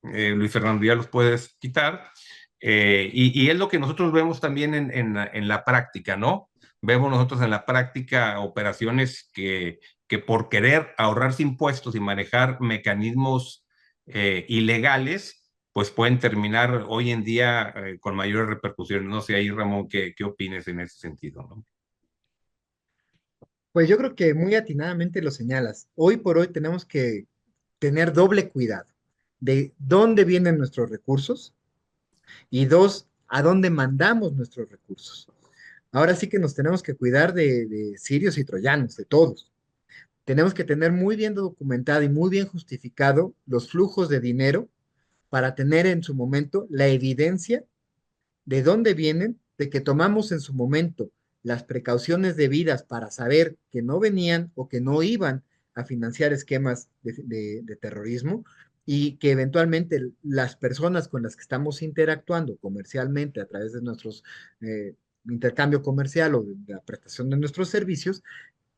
Luis Fernando, ya los puedes quitar. Y es lo que nosotros vemos también en la práctica, ¿no? Vemos nosotros en la práctica operaciones que por querer ahorrarse impuestos y manejar mecanismos ilegales, pues pueden terminar hoy en día con mayores repercusiones. No sé ahí, Ramón, qué opines en ese sentido, ¿no? Pues yo creo que muy atinadamente lo señalas. Hoy por hoy tenemos que tener doble cuidado de dónde vienen nuestros recursos y dos, a dónde mandamos nuestros recursos. Ahora sí que nos tenemos que cuidar de sirios y troyanos, de todos. Tenemos que tener muy bien documentado y muy bien justificado los flujos de dinero para tener en su momento la evidencia de dónde vienen, de que tomamos en su momento las precauciones debidas para saber que no venían o que no iban a financiar esquemas de terrorismo y que eventualmente las personas con las que estamos interactuando comercialmente a través de nuestros intercambio comercial o de la prestación de nuestros servicios,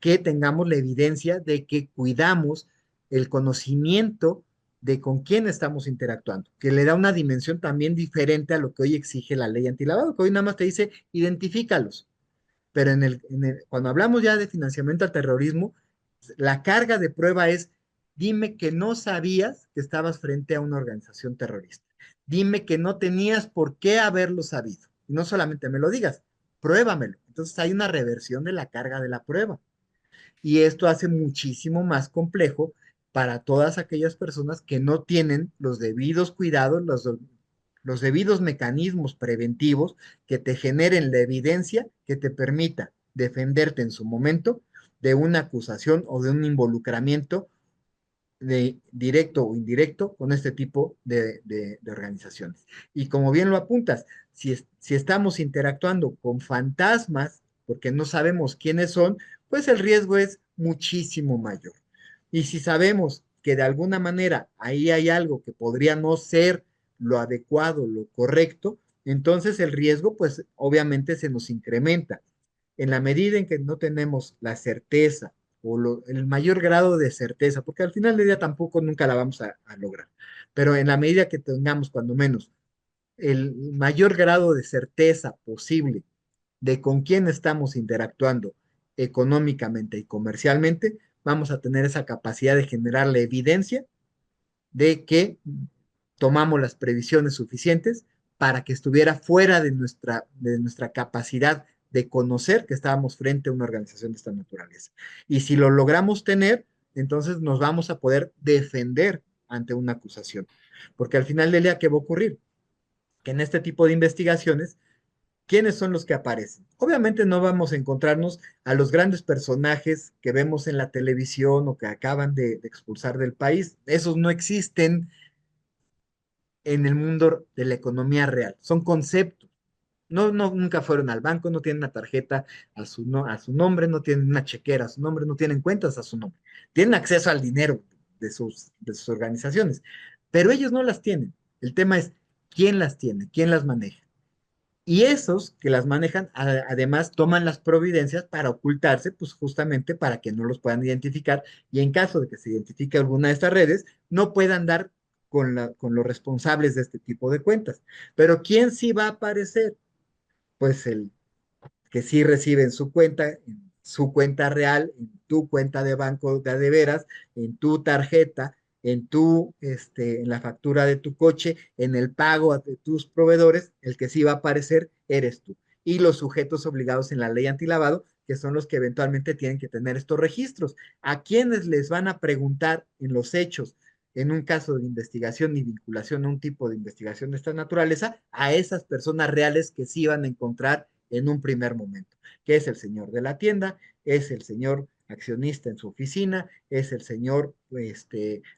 que tengamos la evidencia de que cuidamos el conocimiento de con quién estamos interactuando, que le da una dimensión también diferente a lo que hoy exige la ley antilavado, que hoy nada más te dice identifícalos. Pero cuando hablamos ya de financiamiento al terrorismo, la carga de prueba es, dime que no sabías que estabas frente a una organización terrorista. Dime que no tenías por qué haberlo sabido. Y no solamente me lo digas, pruébamelo. Entonces hay una reversión de la carga de la prueba. Y esto hace muchísimo más complejo para todas aquellas personas que no tienen los debidos cuidados, los debidos mecanismos preventivos que te generen la evidencia que te permita defenderte en su momento de una acusación o de un involucramiento de directo o indirecto con este tipo de organizaciones. Y como bien lo apuntas, si estamos interactuando con fantasmas, porque no sabemos quiénes son, pues el riesgo es muchísimo mayor. Y si sabemos que de alguna manera ahí hay algo que podría no ser lo adecuado, lo correcto, entonces el riesgo, pues obviamente se nos incrementa. En la medida en que no tenemos la certeza o el mayor grado de certeza, porque al final del día tampoco nunca la vamos a lograr, pero en la medida que tengamos cuando menos el mayor grado de certeza posible de con quién estamos interactuando económicamente y comercialmente, vamos a tener esa capacidad de generar la evidencia de que tomamos las previsiones suficientes para que estuviera fuera de nuestra capacidad de conocer que estábamos frente a una organización de esta naturaleza. Y si lo logramos tener, entonces nos vamos a poder defender ante una acusación. Porque al final del día, ¿qué va a ocurrir? Que en este tipo de investigaciones, ¿quiénes son los que aparecen? Obviamente no vamos a encontrarnos a los grandes personajes que vemos en la televisión o que acaban de expulsar del país. Esos no existen en el mundo de la economía real. Son conceptos. No, no, nunca fueron al banco, no tienen una tarjeta a su nombre, no tienen una chequera a su nombre, no tienen cuentas a su nombre. Tienen acceso al dinero de sus organizaciones, pero ellos no las tienen. El tema es quién las tiene, quién las maneja. Y esos que las manejan, además, toman las providencias para ocultarse, pues justamente para que no los puedan identificar y en caso de que se identifique alguna de estas redes, no puedan dar con los responsables de este tipo de cuentas. Pero ¿quién sí va a aparecer? Pues el que sí recibe en su cuenta real, en tu cuenta de banco de veras, en tu tarjeta, en la factura de tu coche, en el pago de tus proveedores, el que sí va a aparecer eres tú. Y los sujetos obligados en la ley antilavado, que son los que eventualmente tienen que tener estos registros. ¿A quienes les van a preguntar en los hechos, en un caso de investigación y vinculación a un tipo de investigación de esta naturaleza? A esas personas reales que sí van a encontrar en un primer momento, que es el señor de la tienda, es el señor accionista en su oficina, es el señor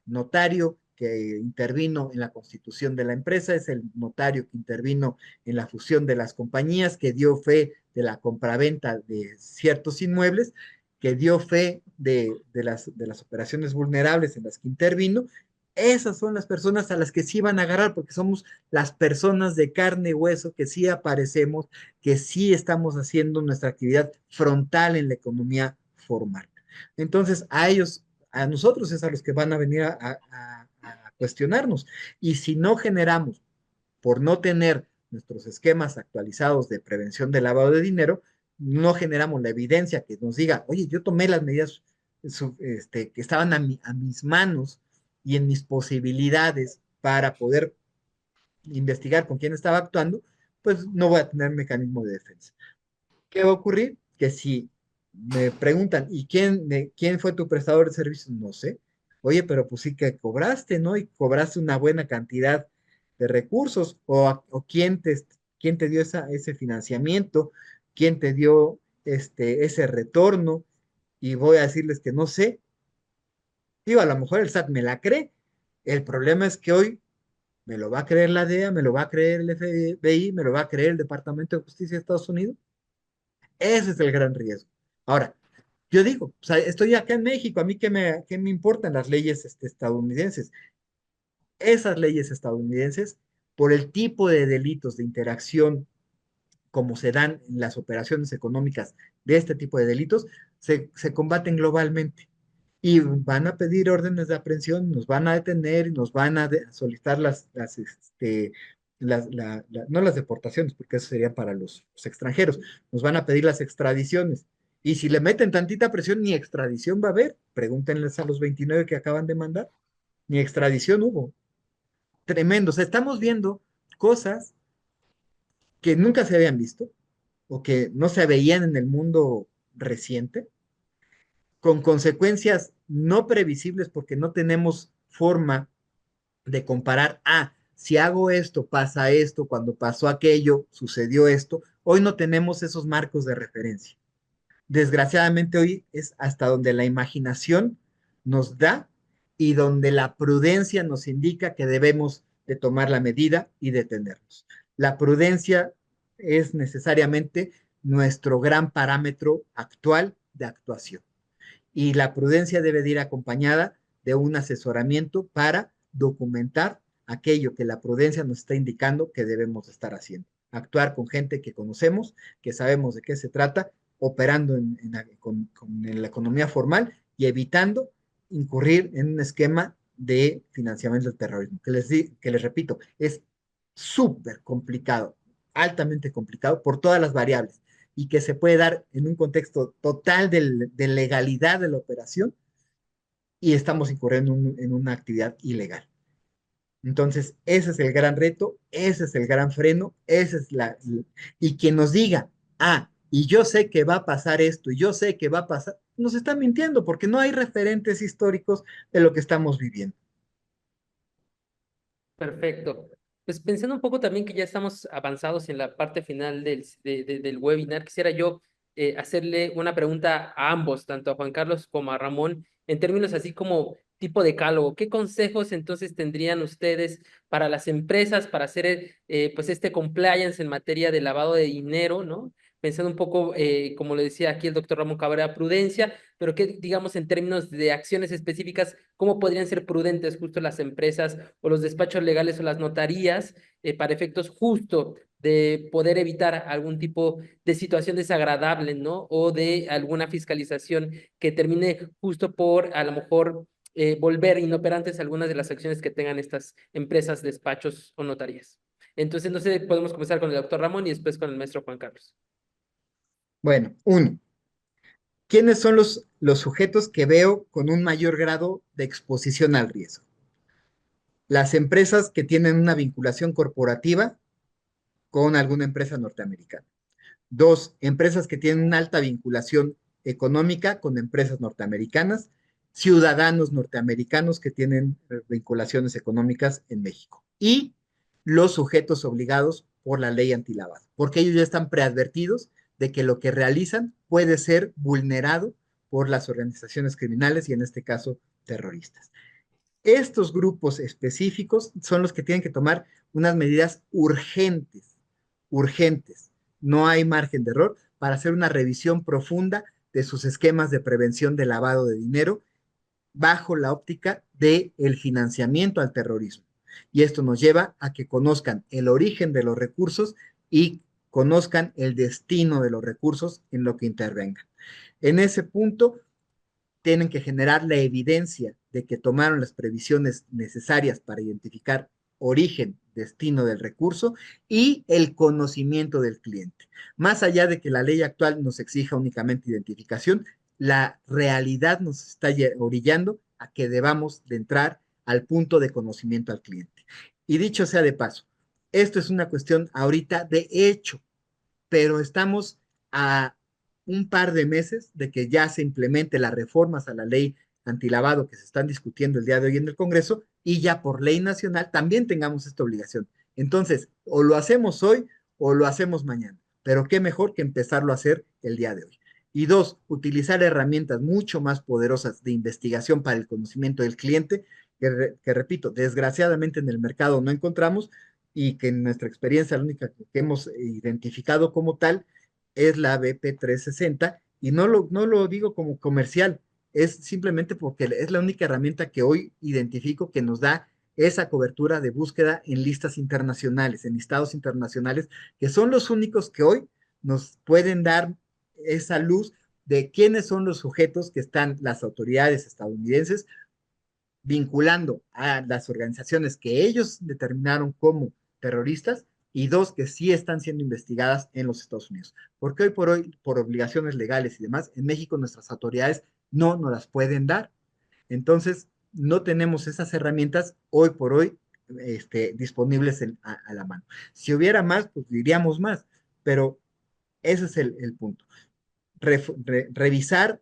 notario que intervino en la constitución de la empresa, es el notario que intervino en la fusión de las compañías, que dio fe de la compraventa de ciertos inmuebles, que dio fe de las operaciones vulnerables en las que intervino. Esas son las personas a las que sí van a agarrar, porque somos las personas de carne y hueso que sí aparecemos, que sí estamos haciendo nuestra actividad frontal en la economía formal. Entonces, a nosotros es a los que van a venir a cuestionarnos. Y si no generamos, por no tener nuestros esquemas actualizados de prevención de lavado de dinero, no generamos la evidencia que nos diga, oye, yo tomé las medidas que estaban a mis manos y en mis posibilidades para poder investigar con quién estaba actuando, pues no voy a tener mecanismo de defensa. ¿Qué va a ocurrir? Que si me preguntan, ¿y quién fue tu prestador de servicios? No sé. Oye, pero pues sí que cobraste, ¿no? Y cobraste una buena cantidad de recursos, o quién te dio ese financiamiento, quién te dio ese retorno, y voy a decirles que no sé. Digo, a lo mejor el SAT me la cree. El problema es que hoy me lo va a creer la DEA, me lo va a creer el FBI, me lo va a creer el Departamento de Justicia de Estados Unidos. Ese es el gran riesgo. Ahora, yo digo, o sea, estoy acá en México, a mí qué me importan las leyes estadounidenses. Esas leyes estadounidenses, por el tipo de delitos de interacción como se dan en las operaciones económicas de este tipo de delitos, se combaten globalmente. Y van a pedir órdenes de aprehensión, nos van a detener y nos van a solicitar no las deportaciones, porque eso sería para los extranjeros, nos van a pedir las extradiciones. Y si le meten tantita presión, ni extradición va a haber. Pregúntenles a los 29 que acaban de mandar, ni extradición hubo. Tremendo. O sea, estamos viendo cosas que nunca se habían visto o que no se veían en el mundo reciente, con consecuencias no previsibles porque no tenemos forma de comparar, si hago esto, pasa esto, cuando pasó aquello, sucedió esto. Hoy no tenemos esos marcos de referencia. Desgraciadamente hoy es hasta donde la imaginación nos da y donde la prudencia nos indica que debemos de tomar la medida y detenernos. La prudencia es necesariamente nuestro gran parámetro actual de actuación y la prudencia debe de ir acompañada de un asesoramiento para documentar aquello que la prudencia nos está indicando que debemos estar haciendo. Actuar con gente que conocemos, que sabemos de qué se trata, operando con la economía formal y evitando incurrir en un esquema de financiamiento del terrorismo, que les repito, es súper complicado, altamente complicado por todas las variables y que se puede dar en un contexto total de legalidad de la operación y estamos incurriendo en una actividad ilegal. Entonces, ese es el gran reto, ese es el gran freno, y quien nos diga, y yo sé que va a pasar esto, y yo sé que va a pasar, nos está mintiendo porque no hay referentes históricos de lo que estamos viviendo. Perfecto. Pues pensando un poco también que ya estamos avanzados en la parte final del webinar, quisiera yo hacerle una pregunta a ambos, tanto a Juan Carlos como a Ramón, en términos así como tipo decálogo. ¿Qué consejos entonces tendrían ustedes para las empresas para hacer pues este compliance en materia de lavado de dinero, ¿no? Pensando un poco, como lo decía aquí el doctor Ramón Cabrera, prudencia, pero que digamos en términos de acciones específicas, ¿cómo podrían ser prudentes justo las empresas o los despachos legales o las notarías para efectos justo de poder evitar algún tipo de situación desagradable, ¿no? O de alguna fiscalización que termine justo por a lo mejor volver inoperantes algunas de las acciones que tengan estas empresas, despachos o notarías. Entonces, no sé, podemos comenzar con el doctor Ramón y después con el maestro Juan Carlos. Bueno, uno, ¿quiénes son los sujetos que veo con un mayor grado de exposición al riesgo? Las empresas que tienen una vinculación corporativa con alguna empresa norteamericana. Dos, empresas que tienen una alta vinculación económica con empresas norteamericanas, ciudadanos norteamericanos que tienen vinculaciones económicas en México. Y los sujetos obligados por la ley antilavado, porque ellos ya están preadvertidos de que lo que realizan puede ser vulnerado por las organizaciones criminales y en este caso terroristas. Estos grupos específicos son los que tienen que tomar unas medidas urgentes, urgentes. No hay margen de error para hacer una revisión profunda de sus esquemas de prevención de lavado de dinero bajo la óptica del financiamiento al terrorismo. Y esto nos lleva a que conozcan el origen de los recursos y conozcan el destino de los recursos en lo que intervengan. En ese punto, tienen que generar la evidencia de que tomaron las previsiones necesarias para identificar origen, destino del recurso y el conocimiento del cliente. Más allá de que la ley actual nos exija únicamente identificación, la realidad nos está orillando a que debamos de entrar al punto de conocimiento al cliente. Y dicho sea de paso, esto es una cuestión ahorita de hecho, pero estamos a un par de meses de que ya se implemente las reformas a la ley antilavado que se están discutiendo el día de hoy en el Congreso y ya por ley nacional también tengamos esta obligación. Entonces, o lo hacemos hoy o lo hacemos mañana, pero qué mejor que empezarlo a hacer el día de hoy. Y dos, utilizar herramientas mucho más poderosas de investigación para el conocimiento del cliente, que repito, desgraciadamente en el mercado no encontramos y que en nuestra experiencia la única que hemos identificado como tal es la BP 360 y no lo digo como comercial, es simplemente porque es la única herramienta que hoy identifico que nos da esa cobertura de búsqueda en listas internacionales, en listados internacionales, que son los únicos que hoy nos pueden dar esa luz de quiénes son los sujetos que están las autoridades estadounidenses vinculando a las organizaciones que ellos determinaron como terroristas y dos que sí están siendo investigadas en los Estados Unidos. Porque hoy por hoy, por obligaciones legales y demás, en México nuestras autoridades no nos las pueden dar. Entonces, no tenemos esas herramientas hoy por hoy disponibles a la mano. Si hubiera más, pues diríamos más, pero ese es el punto. Revisar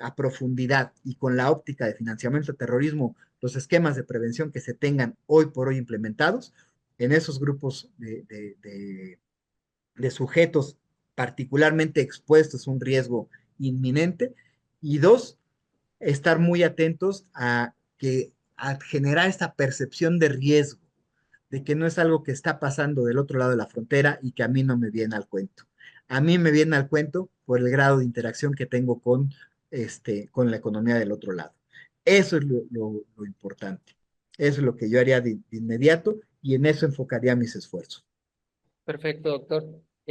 a profundidad y con la óptica de financiamiento de terrorismo los esquemas de prevención que se tengan hoy por hoy implementados en esos grupos de sujetos particularmente expuestos a un riesgo inminente. Y dos, estar muy atentos a generar esta percepción de riesgo, de que no es algo que está pasando del otro lado de la frontera y que a mí no me viene al cuento. A mí me viene al cuento por el grado de interacción que tengo con la economía del otro lado. Eso es lo importante. Eso es lo que yo haría de inmediato y en eso enfocaría mis esfuerzos. Perfecto, doctor.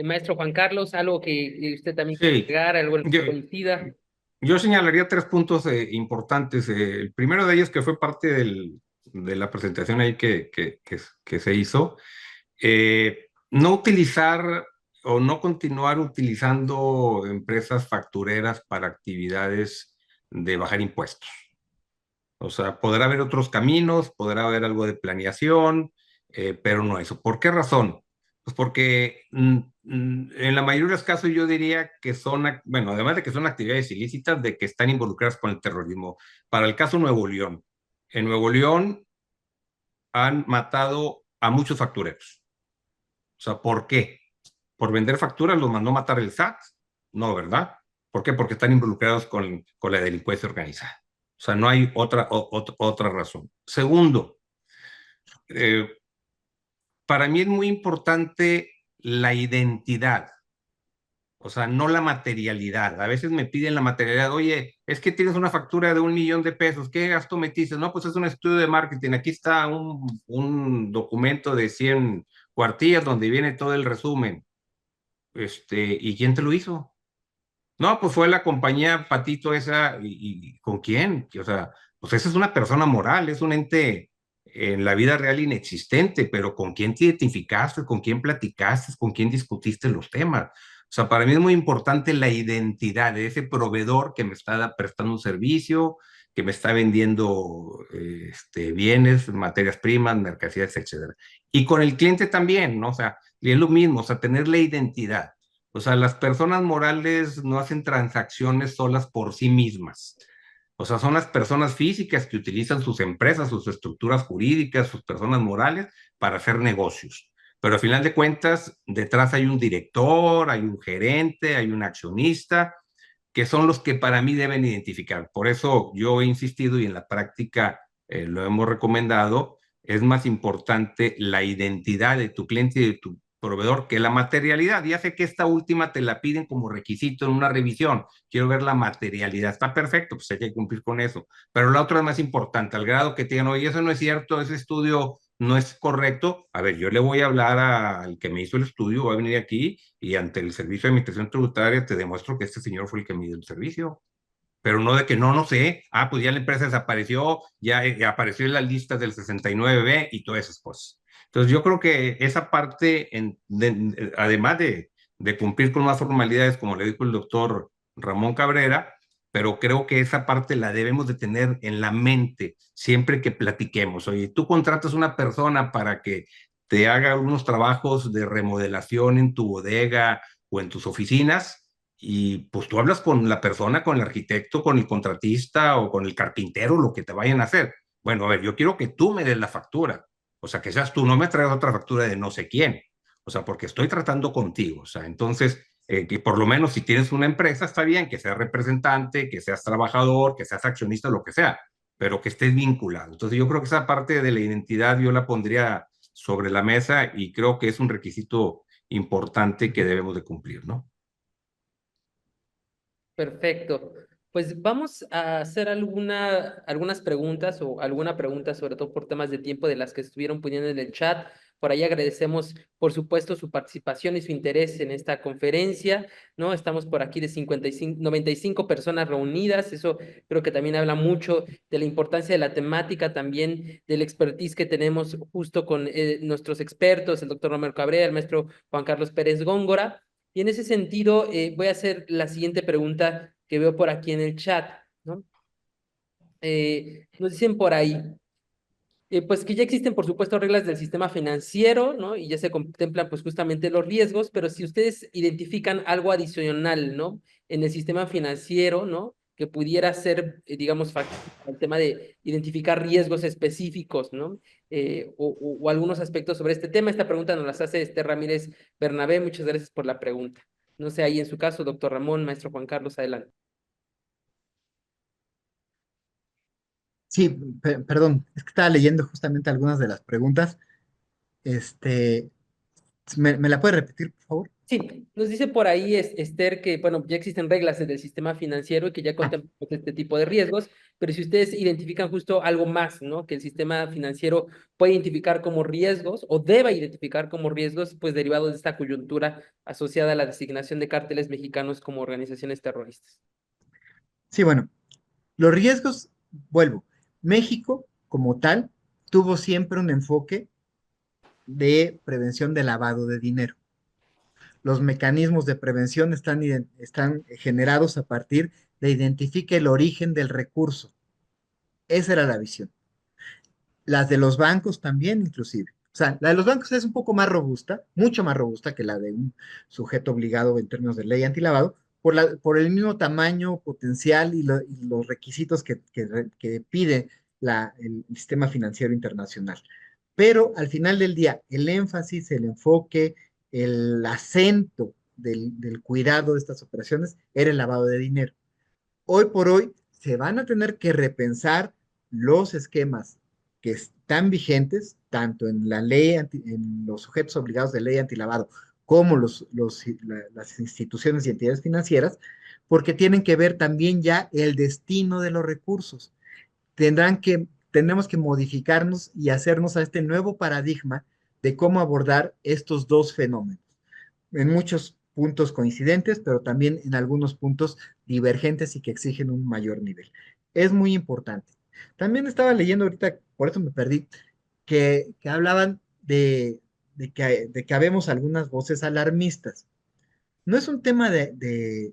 Maestro Juan Carlos, algo que usted también quiere Sí, agregar, algo en lo yo, que coincida. yo señalaría 3 puntos importantes. El primero de ellos, que fue parte de la presentación ahí que se hizo, no utilizar o no continuar utilizando empresas factureras para actividades de bajar impuestos. O sea, podrá haber otros caminos, podrá haber algo de planeación, pero no eso. ¿Por qué razón? Pues porque en la mayoría de los casos yo diría que son, bueno, además de que son actividades ilícitas, de que están involucradas con el terrorismo. Para el caso Nuevo León, en Nuevo León han matado a muchos factureros. O sea, ¿por qué? ¿Por vender facturas los mandó matar el SAT? No, ¿verdad? ¿Por qué? Porque están involucrados con la delincuencia organizada. O sea, no hay otra razón. Segundo, eh, para mí es muy importante la identidad, o sea, no la materialidad. A veces me piden la materialidad, oye, es que tienes una factura de 1 millón de pesos, ¿qué gasto metiste? No, pues es un estudio de marketing, aquí está un documento de 100 cuartillas donde viene todo el resumen. ¿Y quién te lo hizo? No, pues fue la compañía Patito esa, ¿y con quién? O sea, pues esa es una persona moral, es un ente en la vida real inexistente, pero ¿con quién te identificaste? ¿Con quién platicaste? ¿Con quién discutiste los temas? O sea, para mí es muy importante la identidad de ese proveedor que me está prestando un servicio, que me está vendiendo bienes, materias primas, mercancías, etcétera. Y con el cliente también, ¿no? O sea, y es lo mismo, o sea, tener la identidad. O sea, las personas morales no hacen transacciones solas por sí mismas. O sea, son las personas físicas que utilizan sus empresas, sus estructuras jurídicas, sus personas morales para hacer negocios. Pero al final de cuentas, detrás hay un director, hay un gerente, hay un accionista, que son los que para mí deben identificar. Por eso yo he insistido y en la práctica lo hemos recomendado, es más importante la identidad de tu cliente y de tu proveedor que la materialidad. Ya sé que esta última te la piden como requisito en una revisión. Quiero ver la materialidad. Está perfecto, pues hay que cumplir con eso. Pero la otra es más importante, al grado que te digan, oye, eso no es cierto, ese estudio no es correcto. A ver, yo le voy a hablar al que me hizo el estudio, va a venir aquí y ante el Servicio de Administración Tributaria te demuestro que este señor fue el que me dio el servicio. Pero no de que no sé. Ah, pues ya la empresa desapareció, ya apareció en las listas del 69B y todas esas cosas. Entonces yo creo que esa parte, además de cumplir con unas formalidades, como le dijo el doctor Ramón Cabrera, pero creo que esa parte la debemos de tener en la mente siempre que platiquemos. Oye, tú contratas una persona para que te haga unos trabajos de remodelación en tu bodega o en tus oficinas, y pues tú hablas con la persona, con el arquitecto, con el contratista o con el carpintero, lo que te vayan a hacer. Bueno, a ver, yo quiero que tú me des la factura. O sea, que seas tú, no me traigas otra factura de no sé quién. O sea, porque estoy tratando contigo. O sea, entonces, que por lo menos si tienes una empresa, está bien, que seas representante, que seas trabajador, que seas accionista, lo que sea, pero que estés vinculado. Entonces, yo creo que esa parte de la identidad yo la pondría sobre la mesa y creo que es un requisito importante que debemos de cumplir, ¿no? Perfecto. Pues vamos a hacer algunas preguntas o alguna pregunta, sobre todo por temas de tiempo, de las que estuvieron poniendo en el chat. Por ahí agradecemos, por supuesto, su participación y su interés en esta conferencia, ¿no? Estamos por aquí de 95 personas reunidas. Eso creo que también habla mucho de la importancia de la temática, también del expertise que tenemos justo con nuestros expertos, el doctor Romero Cabrera, el maestro Juan Carlos Pérez Góngora. Y en ese sentido, voy a hacer la siguiente pregunta que veo por aquí en el chat, ¿no? Nos dicen por ahí, pues que ya existen, por supuesto, reglas del sistema financiero, ¿no? Y ya se contemplan, pues, justamente los riesgos, pero si ustedes identifican algo adicional, ¿no? En el sistema financiero, ¿no? Que pudiera ser, digamos, el tema de identificar riesgos específicos, ¿no? O algunos aspectos sobre este tema. Esta pregunta nos las hace Ramírez Bernabé. Muchas gracias por la pregunta. No sé, ahí en su caso, doctor Ramón, maestro Juan Carlos, adelante. Sí, perdón, es que estaba leyendo justamente algunas de las preguntas. Este, ¿me la puede repetir, por favor? Sí, nos dice por ahí Esther que, bueno, ya existen reglas del sistema financiero y que ya Ah, contemplan este tipo de riesgos, pero si ustedes identifican justo algo más, ¿no? Que el sistema financiero puede identificar como riesgos o deba identificar como riesgos, pues derivados de esta coyuntura asociada a la designación de cárteles mexicanos como organizaciones terroristas. sí, bueno, los riesgos, vuelvo, México como tal tuvo siempre un enfoque de prevención de lavado de dinero. Los mecanismos de prevención están generados a partir de identificar el origen del recurso. Esa era la visión. Las de los bancos también, inclusive. O sea, la de los bancos es un poco más robusta, mucho más robusta que la de un sujeto obligado en términos de ley antilavado, por el mismo tamaño potencial y los requisitos que pide el sistema financiero internacional. Pero al final del día, el énfasis, el enfoque, el acento del cuidado de estas operaciones era el lavado de dinero. Hoy por hoy se van a tener que repensar los esquemas que están vigentes, tanto en la ley, en los sujetos obligados de ley antilavado, como las instituciones y entidades financieras, porque tienen que ver también ya el destino de los recursos. Tenemos que modificarnos y hacernos a este nuevo paradigma de cómo abordar estos dos fenómenos en muchos puntos coincidentes, pero también en algunos puntos divergentes y que exigen un mayor nivel. Es muy importante. También estaba leyendo ahorita, por eso me perdí, que hablaban de que habemos algunas voces alarmistas. No es un tema de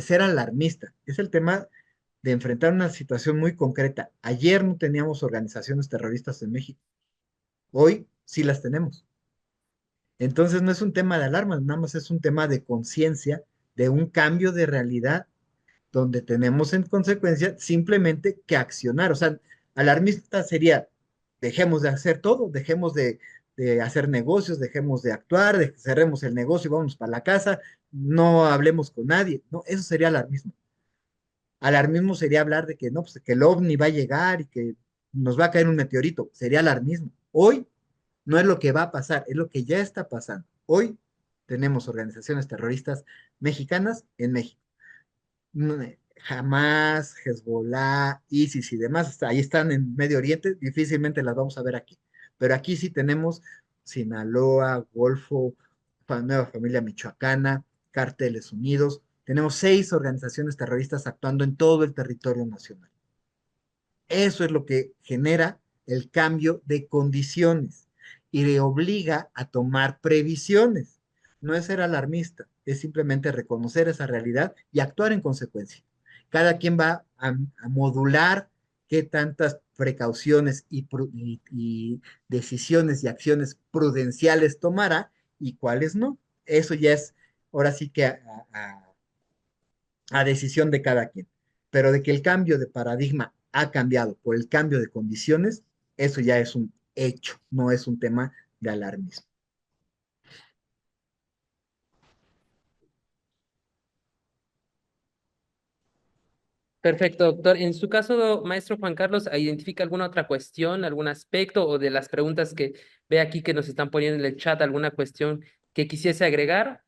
ser alarmista, es el tema de enfrentar una situación muy concreta. Ayer no teníamos organizaciones terroristas en México, hoy sí las tenemos. Entonces no es un tema de alarma, nada más es un tema de conciencia, de un cambio de realidad, donde tenemos en consecuencia simplemente que accionar. O sea, alarmista sería, dejemos de hacer todo, dejemos de hacer negocios, dejemos de actuar, cerremos el negocio y vamos para la casa, no hablemos con nadie. No, eso sería alarmismo. Alarmismo sería hablar de que no, pues que el ovni va a llegar y que nos va a caer un meteorito. Sería alarmismo. Hoy no es lo que va a pasar, es lo que ya está pasando. Hoy tenemos organizaciones terroristas mexicanas en México. Hamas, Hezbollah, ISIS y demás, ahí están en Medio Oriente, difícilmente las vamos a ver aquí. Pero aquí sí tenemos Sinaloa, Golfo, Nueva Familia Michoacana, Cárteles Unidos. Tenemos 6 organizaciones terroristas actuando en todo el territorio nacional. Eso es lo que genera el cambio de condiciones y le obliga a tomar previsiones. No es ser alarmista, es simplemente reconocer esa realidad y actuar en consecuencia. Cada quien va a modular qué tantas precauciones y decisiones y acciones prudenciales tomará y cuáles no. Eso ya es ahora sí que a decisión de cada quien. Pero de que el cambio de paradigma ha cambiado por el cambio de condiciones, eso ya es un hecho, no es un tema de alarmismo. Perfecto, doctor. En su caso, maestro Juan Carlos, ¿identifica alguna otra cuestión, algún aspecto o de las preguntas que ve aquí que nos están poniendo en el chat, alguna cuestión que quisiese agregar?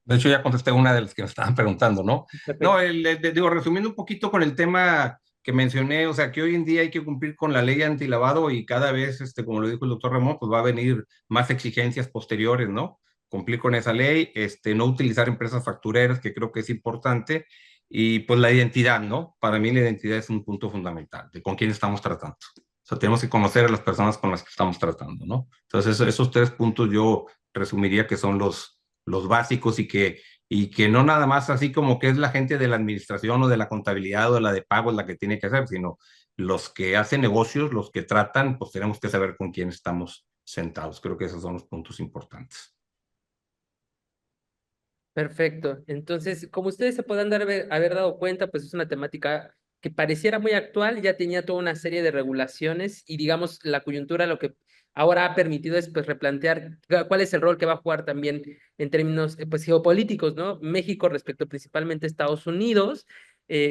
De hecho, ya contesté una de las que me estaban preguntando, ¿no? No, Perfecto. digo, resumiendo un poquito con el tema que mencioné, o sea, que hoy en día hay que cumplir con la ley antilavado y cada vez, como lo dijo el doctor Ramón, pues va a venir más exigencias posteriores, ¿no? Cumplir con esa ley, no utilizar empresas factureras, que creo que es importante, y pues la identidad, ¿no? Para mí la identidad es un punto fundamental de con quién estamos tratando. O sea, tenemos que conocer a las personas con las que estamos tratando, ¿no? Entonces, esos tres puntos yo resumiría que son los básicos y que no nada más así como que es la gente de la administración o de la contabilidad o de la de pagos la que tiene que hacer, sino los que hacen negocios, los que tratan, pues tenemos que saber con quién estamos sentados. Creo que esos son los puntos importantes. Perfecto. Entonces, como ustedes se podrán haber dado cuenta, pues es una temática que pareciera muy actual, ya tenía toda una serie de regulaciones y digamos la coyuntura lo que ahora ha permitido es pues replantear cuál es el rol que va a jugar también en términos pues geopolíticos, ¿no? México respecto principalmente a Estados Unidos.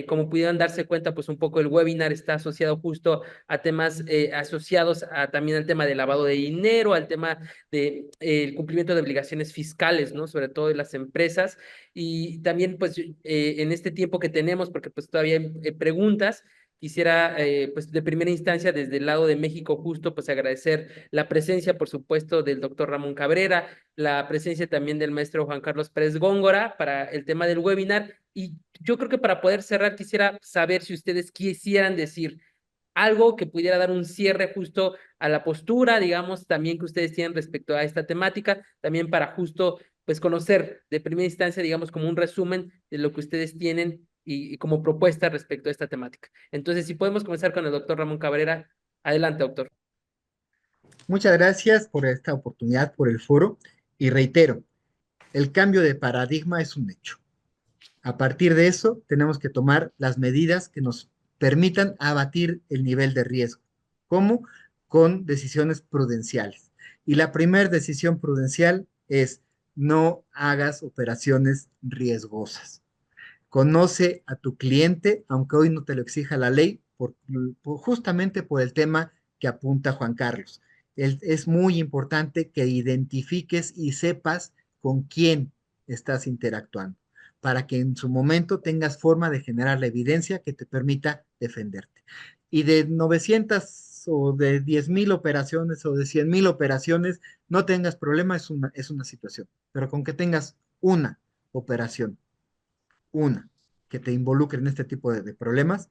Como pudieron darse cuenta, pues un poco el webinar está asociado justo a temas asociados también al tema de lavado de dinero, al tema de el cumplimiento de obligaciones fiscales, ¿no? Sobre todo de las empresas. Y también, pues, en este tiempo que tenemos, porque pues todavía hay preguntas, quisiera, pues, de primera instancia, desde el lado de México, justo, pues, agradecer la presencia, por supuesto, del doctor Ramón Cabrera, la presencia también del maestro Juan Carlos Pérez Góngora para el tema del webinar. Y yo creo que para poder cerrar, quisiera saber si ustedes quisieran decir algo que pudiera dar un cierre justo a la postura, digamos, también que ustedes tienen respecto a esta temática, también para justo, pues, conocer de primera instancia, digamos, como un resumen de lo que ustedes tienen y como propuesta respecto a esta temática. Entonces, si podemos comenzar con el doctor Ramón Cabrera, adelante, doctor. Muchas gracias por esta oportunidad, por el foro, y reitero, el cambio de paradigma es un hecho. A partir de eso, tenemos que tomar las medidas que nos permitan abatir el nivel de riesgo. ¿Cómo? Con decisiones prudenciales. Y la primera decisión prudencial es no hagas operaciones riesgosas. Conoce a tu cliente, aunque hoy no te lo exija la ley, justamente por el tema que apunta Juan Carlos. Es muy importante que identifiques y sepas con quién estás interactuando, para que en su momento tengas forma de generar la evidencia que te permita defenderte. Y de 900 o de 10,000 operaciones o de 100,000 operaciones, no tengas problema, es una situación. Pero con que tengas una operación, una, que te involucre en este tipo de problemas,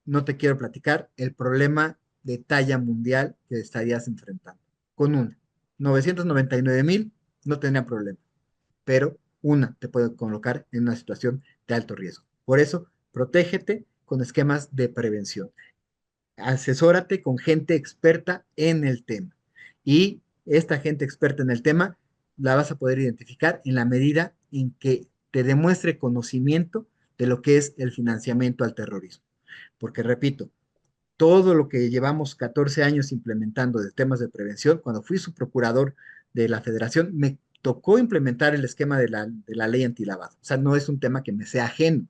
no te quiero platicar el problema de talla mundial que estarías enfrentando. Con una. 999,000 no tenía problema, pero una te puede colocar en una situación de alto riesgo. Por eso, protégete con esquemas de prevención. Asesórate con gente experta en el tema. Y esta gente experta en el tema la vas a poder identificar en la medida en que te demuestre conocimiento de lo que es el financiamiento al terrorismo. Porque repito, todo lo que llevamos 14 años implementando de temas de prevención, cuando fui su procurador de la federación, me tocó implementar el esquema de la ley antilavado. O sea, no es un tema que me sea ajeno.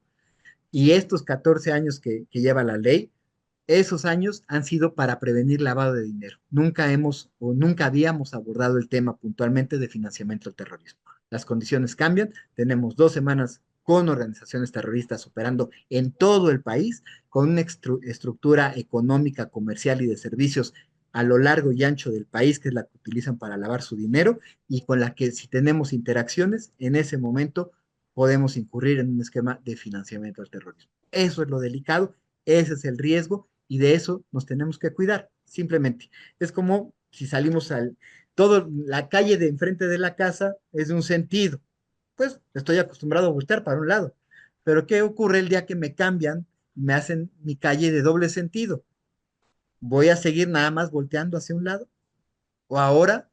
Y estos 14 años que lleva la ley, esos años han sido para prevenir lavado de dinero. Nunca hemos o nunca habíamos abordado el tema puntualmente de financiamiento al terrorismo. Las condiciones cambian. Tenemos 2 semanas con organizaciones terroristas operando en todo el país, con una estructura económica, comercial y de servicios a lo largo y ancho del país, que es la que utilizan para lavar su dinero, y con la que si tenemos interacciones, en ese momento podemos incurrir en un esquema de financiamiento al terrorismo. Eso es lo delicado, ese es el riesgo y de eso nos tenemos que cuidar, simplemente. Es como si salimos la calle de enfrente de la casa es de un sentido, pues estoy acostumbrado a voltear para un lado, pero ¿qué ocurre el día que me cambian y me hacen mi calle de doble sentido? ¿Voy a seguir nada más volteando hacia un lado? ¿O ahora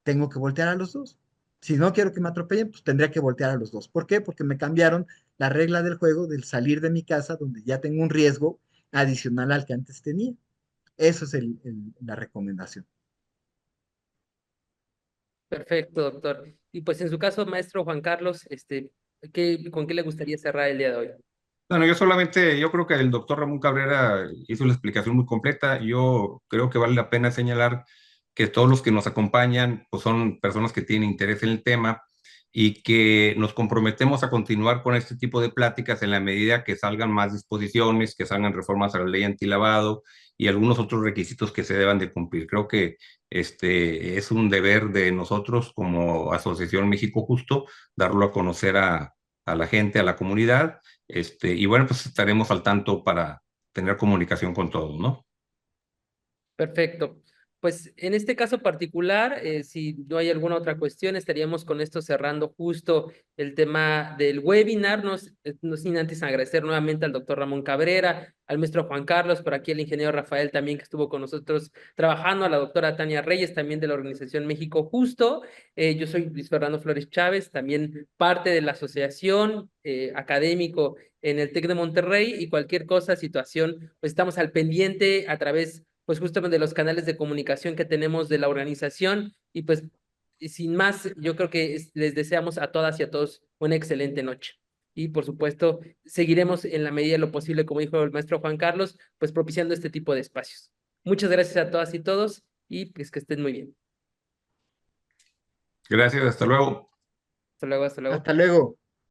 tengo que voltear a los dos? Si no quiero que me atropellen, pues tendría que voltear a los dos. ¿Por qué? Porque me cambiaron la regla del juego del salir de mi casa donde ya tengo un riesgo adicional al que antes tenía. Eso es la recomendación. Perfecto, doctor. Y pues en su caso, maestro Juan Carlos, ¿con qué le gustaría cerrar el día de hoy? Bueno, yo creo que el doctor Ramón Cabrera hizo la explicación muy completa. Yo creo que vale la pena señalar que todos los que nos acompañan pues son personas que tienen interés en el tema y que nos comprometemos a continuar con este tipo de pláticas en la medida que salgan más disposiciones, que salgan reformas a la ley antilavado y algunos otros requisitos que se deban de cumplir. Creo que es un deber de nosotros como Asociación México Justo darlo a conocer a la gente, a la comunidad, y bueno, pues estaremos al tanto para tener comunicación con todos, ¿no? Perfecto. Pues en este caso particular, si no hay alguna otra cuestión, estaríamos con esto cerrando justo el tema del webinar. No sin antes agradecer nuevamente al doctor Ramón Cabrera, al maestro Juan Carlos, por aquí el ingeniero Rafael también que estuvo con nosotros trabajando, a la doctora Tania Reyes también de la Organización México Justo. Yo soy Luis Fernando Flores Chávez, también parte de la asociación académico en el TEC de Monterrey, y cualquier cosa, situación, pues estamos al pendiente a través pues justamente de los canales de comunicación que tenemos de la organización. Y pues sin más, yo creo que les deseamos a todas y a todos una excelente noche. Y por supuesto, seguiremos en la medida de lo posible, como dijo el maestro Juan Carlos, pues propiciando este tipo de espacios. Muchas gracias a todas y todos y pues que estén muy bien. Gracias, hasta luego. Hasta luego, hasta luego. Hasta luego.